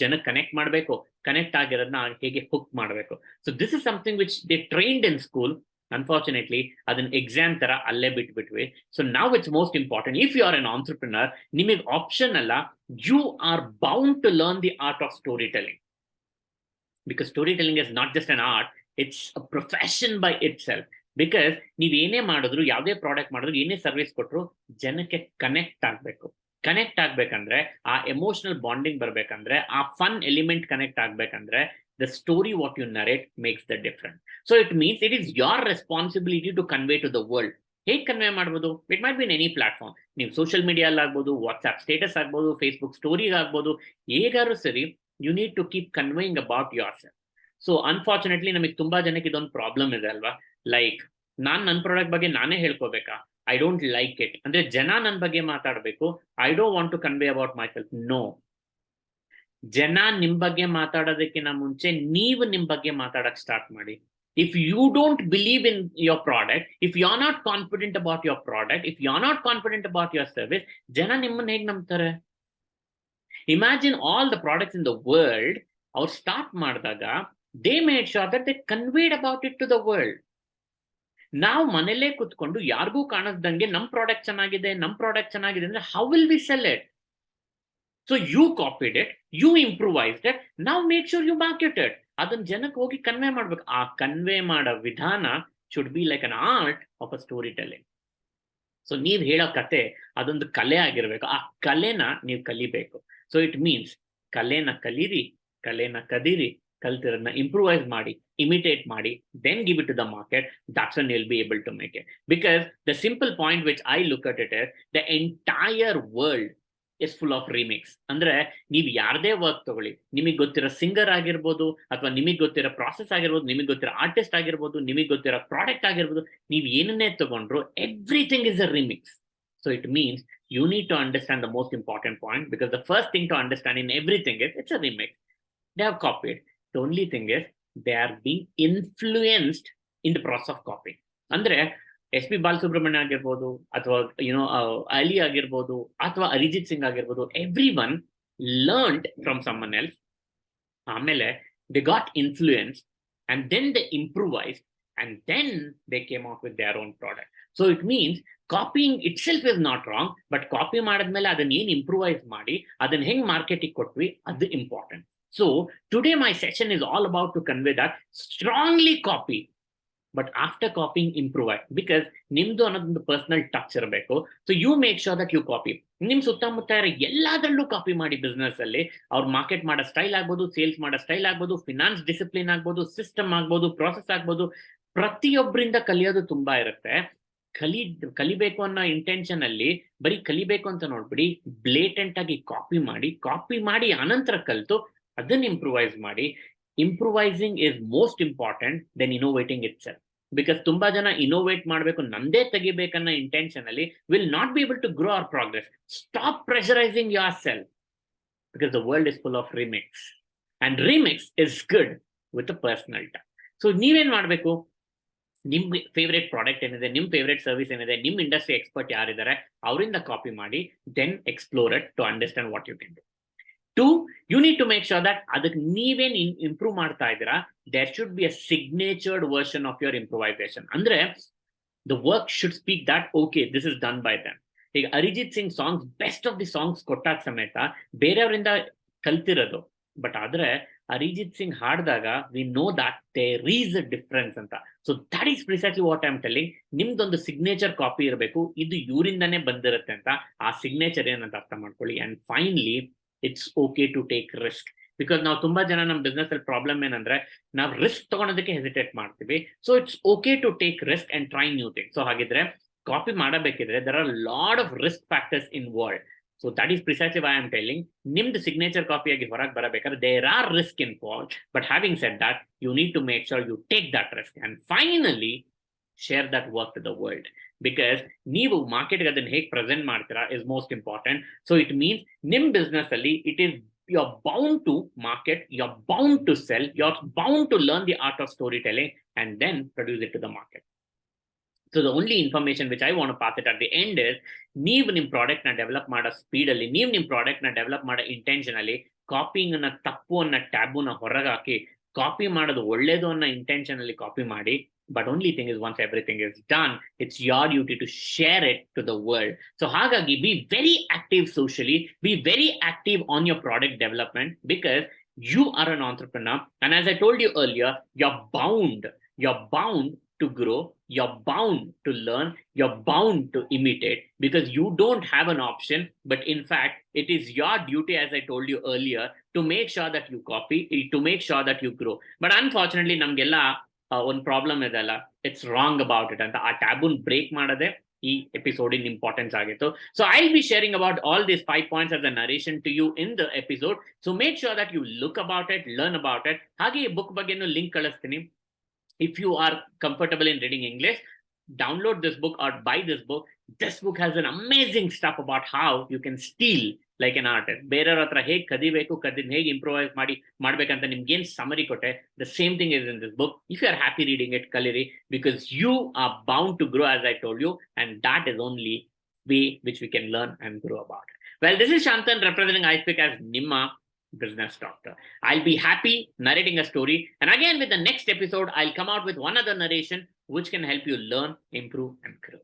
ಜನಕ್ಕೆ ಕನೆಕ್ಟ್ ಮಾಡಬೇಕು, ಕನೆಕ್ಟ್ ಆಗಿರೋದನ್ನ ಹೇಗೆ ಹುಕ್ ಮಾಡಬೇಕು. So this is something which they trained in school. Unfortunately ಅದನ್ನ ಎಕ್ಸಾಮ್ ತರ ಅಲ್ಲೇ ಬಿಟ್ಬಿಟ್ವಿ. ಸೊ ನಾವ್ it's most important, if you are an entrepreneur, ನಿಮಗೆ ಆಪ್ಷನ್ ಅಲ್ಲ, you are bound to learn the art of story telling. Because storytelling is not just an art, it's a profession by itself. Because ನೀವು ಏನೇ ಮಾಡಿದ್ರು, ಯಾವುದೇ product ಮಾಡಿದ್ರು, ಏನೇ service ಕೊಟ್ಟರು, ಜನಕ್ಕೆ ಕನೆಕ್ಟ್ ಆಗ್ಬೇಕಂದ್ರೆ, ಆ ಎಮೋಷನಲ್ ಬಾಂಡಿಂಗ್ ಬರ್ಬೇಕಂದ್ರೆ, ಆ ಫನ್ ಎಲಿಮೆಂಟ್ ಕನೆಕ್ಟ್ ಆಗ್ಬೇಕಂದ್ರೆ, the story what you narrate makes the difference. So it means it is your responsibility to convey to the world. ಹೇಗೆ ಕನ್ವೆ ಮಾಡ್ಬೋದು? It might be in any platform. ನೀವು social ಮೀಡಿಯಲ್ಲಿ ಆಗ್ಬೋದು, WhatsApp status ಆಗ್ಬೋದು, Facebook ಸ್ಟೋರಿಗೆ ಆಗ್ಬೋದು, ಹೇಗಾದ್ರೂ ಸರಿ, you need to keep conveying about yourself. So unfortunately ನಮಗೆ ತುಂಬಾ ಜನಕ್ಕೆ ಇದೊಂದು ಪ್ರಾಬ್ಲಮ್ ಇದೆ ಅಲ್ವಾ, ಲೈಕ್ ನನ್ನ ಪ್ರಾಡಕ್ಟ್ ಬಗ್ಗೆ ನಾನೇ ಹೇಳ್ಕೋಬೇಕಾ, ಐ ಡೋಂಟ್ ಲೈಕ್ ಇಟ್ ಅಂದ್ರೆ ಜನ ನನ್ನ ಬಗ್ಗೆ ಮಾತಾಡಬೇಕು, I don't want to convey about myself. No, ಜನ ನಿಮ್ ಬಗ್ಗೆ ಮಾತಾಡೋದಕ್ಕಿಂತ ಮುಂಚೆ ನೀವು ನಿಮ್ ಬಗ್ಗೆ ಮಾತಾಡಕ್ ಸ್ಟಾರ್ಟ್ ಮಾಡಿ. If you don't believe in your product, if you're not confident about your product, if you're not confident about your service, ಜನ ನಿಮ್ಮನ್ನ ಹೇಗೆ ನಂಬ್ತಾರೆ? Imagine all the products in the world, ಅವ್ರು ಸ್ಟಾರ್ಟ್ ಮಾಡಿದಾಗ they made sure that they conveyed about it to the world. ನಾವು ಮನೇಲೇ ಕುತ್ಕೊಂಡು ಯಾರಿಗೂ ಕಾಣಿಸ್ದಂಗೆ ನಮ್ ಪ್ರಾಡಕ್ಟ್ ಚೆನ್ನಾಗಿದೆ ಅಂದ್ರೆ how will we sell it? So you copied it, you improvised it, now make sure you market it. ಅದನ್ನ ಜನಕ್ಕೆ ಹೋಗಿ ಕನ್ವೆ ಮಾಡ್ಬೇಕು. ಆ ಕನ್ವೆ ಮಾಡೋ ವಿಧಾನ should be like an art of a storytelling. So ನೀವ್ ಹೇಳೋ ಕತೆ ಅದೊಂದು ಕಲೆ ಆಗಿರ್ಬೇಕು, ಆ ಕಲೆನ ನೀವು ಕಲಿಬೇಕು. ಸೊ ಇಟ್ ಮೀನ್ಸ್ ಕಲೆನ ಕಲೀರಿ, ಕಲೆನ ಕದೀರಿ, ಕಲ್ತಿರೋದನ್ನ ಇಂಪ್ರೂವೈಸ್ ಮಾಡಿ, ಇಮಿಟೇಟ್ ಮಾಡಿ, then give it to the market. That's when you'll be able to make it. Because the simple point which I look at it is, the entire world is full of remix. ಅಂದ್ರೆ ನೀವು ಯಾರದೇ work ತಗೊಳ್ಳಿ, ನಿಮಗೆ ಗೊತ್ತಿರೋ singer ಆಗಿರ್ಬೋದು, ಅಥವಾ ನಿಮಗೆ ಗೊತ್ತಿರೋ ಪ್ರಾಸೆಸ್ ಆಗಿರ್ಬೋದು, ನಿಮಗೆ ಗೊತ್ತಿರೋ ಆರ್ಟಿಸ್ಟ್ ಆಗಿರ್ಬೋದು, ನಿಮಗೆ ಗೊತ್ತಿರೋ ಪ್ರಾಡಕ್ಟ್ ಆಗಿರ್ಬೋದು, ನೀವು ಏನನ್ನೇ ತಗೊಂಡ್ರು, everything is a remix. So it means you need to understand the most important point, because the first thing to understand in everything is it's a remix. They have copied. The only thing is they are being influenced in the process of copying. ಅಂದ್ರೆ S P Balasubrahmanyam ಆಗಿರ್ಬೋದು, ಅಥವಾ ಅಲಿ ಆಗಿರ್ಬೋದು, ಅಥವಾ ಅರಿಜಿತ್ ಸಿಂಗ್ ಆಗಿರ್ಬೋದು, everyone learned from someone. ಆಮೇಲೆ they got influence and then they improvise and then they came out with their own product. So it means copying itself is not wrong, but copy ಮಾಡಿದ್ಮೇಲೆ ಅದನ್ನ ಏನ್ improvise ಮಾಡಿ ಅದನ್ನ ಹೆಂಗ್ marketing ಕೊಟ್ವಿ, ಅದು important. So today my session is all about to convey that strongly copy, but after copying improvise, because ನಿಮ್ದು ಅನ್ನೋದೊಂದು ಪರ್ಸನಲ್ ಟಚ್ ಇರಬೇಕು. So you make sure that you copy. ನಿಮ್ ಸುತ್ತಮುತ್ತ ಎಲ್ಲದರಲ್ಲೂ ಕಾಪಿ ಮಾಡಿ. ಬಿಸ್ನೆಸ್ ಅಲ್ಲಿ ಅವ್ರು ಮಾರ್ಕೆಟ್ ಮಾಡೋ ಸ್ಟೈಲ್ ಆಗ್ಬೋದು, ಸೇಲ್ಸ್ ಮಾಡೋ ಸ್ಟೈಲ್ ಆಗ್ಬೋದು, ಫಿನಾನ್ಸ್ ಡಿಸಿಪ್ಲಿನ್ ಆಗ್ಬೋದು, ಸಿಸ್ಟಮ್ ಆಗ್ಬೋದು, ಪ್ರಾಸೆಸ್ ಆಗ್ಬೋದು, ಪ್ರತಿಯೊಬ್ಬರಿಂದ ಕಲಿಯೋದು ತುಂಬಾ ಇರುತ್ತೆ. ಕಲಿಬೇಕು ಅನ್ನೋ ಇಂಟೆನ್ಷನ್ ಅಲ್ಲಿ ಬರೀ ಕಲಿಬೇಕು ಅಂತ ನೋಡ್ಬಿಡಿ, ಬ್ಲೇಟೆಂಟ್ ಆಗಿ ಕಾಪಿ ಮಾಡಿ ಅನಂತರ ಕಲಿತು ಅದನ್ನ ಇಂಪ್ರೂವೈಸ್ ಮಾಡಿ. Improvising is most important than innovating itself. Because ತುಂಬಾ ಜನ ಇನೋವೇಟ್ ಮಾಡಬೇಕು, ನಂದೇ ತೆಗಿಬೇಕನ್ನೋ ಇಂಟೆನ್ಷನ್ ಅಲ್ಲಿ will not be able to grow our progress. Stop pressurising yourself, because the world is full of remix, and remix is good with a personal touch. So ನೀವೇನ್ ಮಾಡ್ಬೇಕು, ನಿಮ್ favourite product ಏನಿದೆ, ನಿಮ್ favourite service ಏನಿದೆ, ನಿಮ್ industry expert ಯಾರಿದ್ದಾರೆ ಅವರಿಂದ copy ಮಾಡಿ, then explore it to understand what you can do. 2, you need to make sure that ಅದಕ್ಕೆ ನೀವೇನ್ ಇಂಪ್ರೂವ್ ಮಾಡ್ತಾ ಇದ್ದೀರಾ, there should be a signatured version of your improvisation. ಅಂದ್ರೆ the work should speak that okay, this is done by them. ಈಗ Arijit Singh songs best of the songs ಕೊಟ್ಟಾಗ ಸಮೇತ ಬೇರೆಯವರಿಂದ ಕಲ್ತಿರೋದು, ಬಟ್ ಆದ್ರೆ ಅರಿಜಿತ್ ಸಿಂಗ್ ಹಾಡಿದಾಗ we know that there is a difference ಅಂತ. So that is precisely what I am telling. ನಿಮ್ದೊಂದು signature copy ಇರಬೇಕು, ಇದು ಇವರಿಂದಾನೇ ಬಂದಿರುತ್ತೆ ಅಂತ. ಆ ಸಿಗ್ನೇಚರ್ ಏನಂತ ಅರ್ಥ ಮಾಡ್ಕೊಳ್ಳಿ. And finally it's okay to take risk. Because ನಾವು ತುಂಬಾ ಜನ ನಮ್ಮ ಬಿಸ್ನೆಸ್ ಅಲ್ಲಿ ಪ್ರಾಬ್ಲಮ್ ಏನಂದ್ರೆ ನಾವು ರಿಸ್ಕ್ ತಗೊಳೋದಕ್ಕೆ ಹೆಸಿಟೇಟ್ ಮಾಡ್ತೀವಿ. So it's okay to take risk and try new thing. So ಹಾಗಿದ್ರೆ ಕಾಪಿ ಮಾಡಬೇಕಿದ್ರೆ there are lot of risk factors in world. So that is precisely why I am telling, ನಿಮ್ದು signature copy ಆಗಿ ಹೊರಗೆ ಬರಬೇಕಾದ್ರೆ there are risk in world. But having said that, you need to make sure you take that risk and finally share that work to the world. Because ನೀವು ಮಾರ್ಕೆಟ್ಗೆ ಅದನ್ನ ಹೇಗೆ present ಮಾಡ್ತೀರಾ is most important. So it means ನಿಮ್ business ಅಲ್ಲಿ it is you're bound to market, you're bound to sell, you're bound to learn the art of storytelling and then produce it to the market. So the only information which I want to pass it at the end is, ನೀವು ನಿಮ್ಮ product ನ develop ಮಾಡೋ speed ಅಲ್ಲಿ, ನೀವು ನಿಮ್ಮ product ನ develop ಮಾಡೋ intention ಅಲ್ಲಿ ಕಾಪಿಂಗ್ ಅನ್ನ, ತಪ್ಪು ಅನ್ನೋ ಟ್ಯಾಬುನ ಹೊರಗೆ ಹಾಕಿ, ಕಾಪಿ ಮಾಡೋದು ಒಳ್ಳೇದು ಅನ್ನೋ ಇಂಟೆನ್ಷನ್ ಅಲ್ಲಿ ಕಾಪಿ ಮಾಡಿ, But only thing is, once everything is done, it's your duty to share it to the world. So hagagi, be very active socially, be very active on your product development, because you are an entrepreneur. And as I told you earlier, you're bound to grow, you're bound to learn, you're bound to imitate, because you don't have an option. But in fact, it is your duty, as I told you earlier, to make sure that you copy, to make sure that you grow. But unfortunately, ನಮ್ಗೆಲ್ಲ ಒಂದು problem ಇದೆಲ್ಲ, it's wrong about it ಅಂತ. ಆ ಟ್ಯಾಬುನ್ break ಮಾಡದೆ ಈ ಎಪಿಸೋಡಿನ importance ಆಗಿತ್ತು. So I will be sharing about all these 5 points as a narration to you in the episode. So make sure that you look about it, learn about it. ಹಾಗೆ ಈ book ಬಗ್ಗೆನೂ link ಕಳಿಸ್ತೀನಿ. If you are comfortable in reading English, download this book or buy this book. This book has an amazing stuff about how you can steal like an artist. ಬೇರೆಯವ್ರ ಹತ್ರ ಹೇಗೆ ಕದಿಬೇಕು, ಕದಿನ ಹೇಗೆ improvise ಮಾಡ್ಬೇಕಂತ ನಿಮ್ಗೇನು summary ಕೊಟ್ಟೆ, the same thing is in this book. If you are happy reading it, ಕಲಿರಿ, because you are bound to grow, as I told you, and that is only way which we can learn and grow about it. Well, this is Shantan representing iSpeak as Nimma business doctor. I'll be happy narrating a story, and again with the next episode I'll come out with one other narration which can help you learn, improve and grow.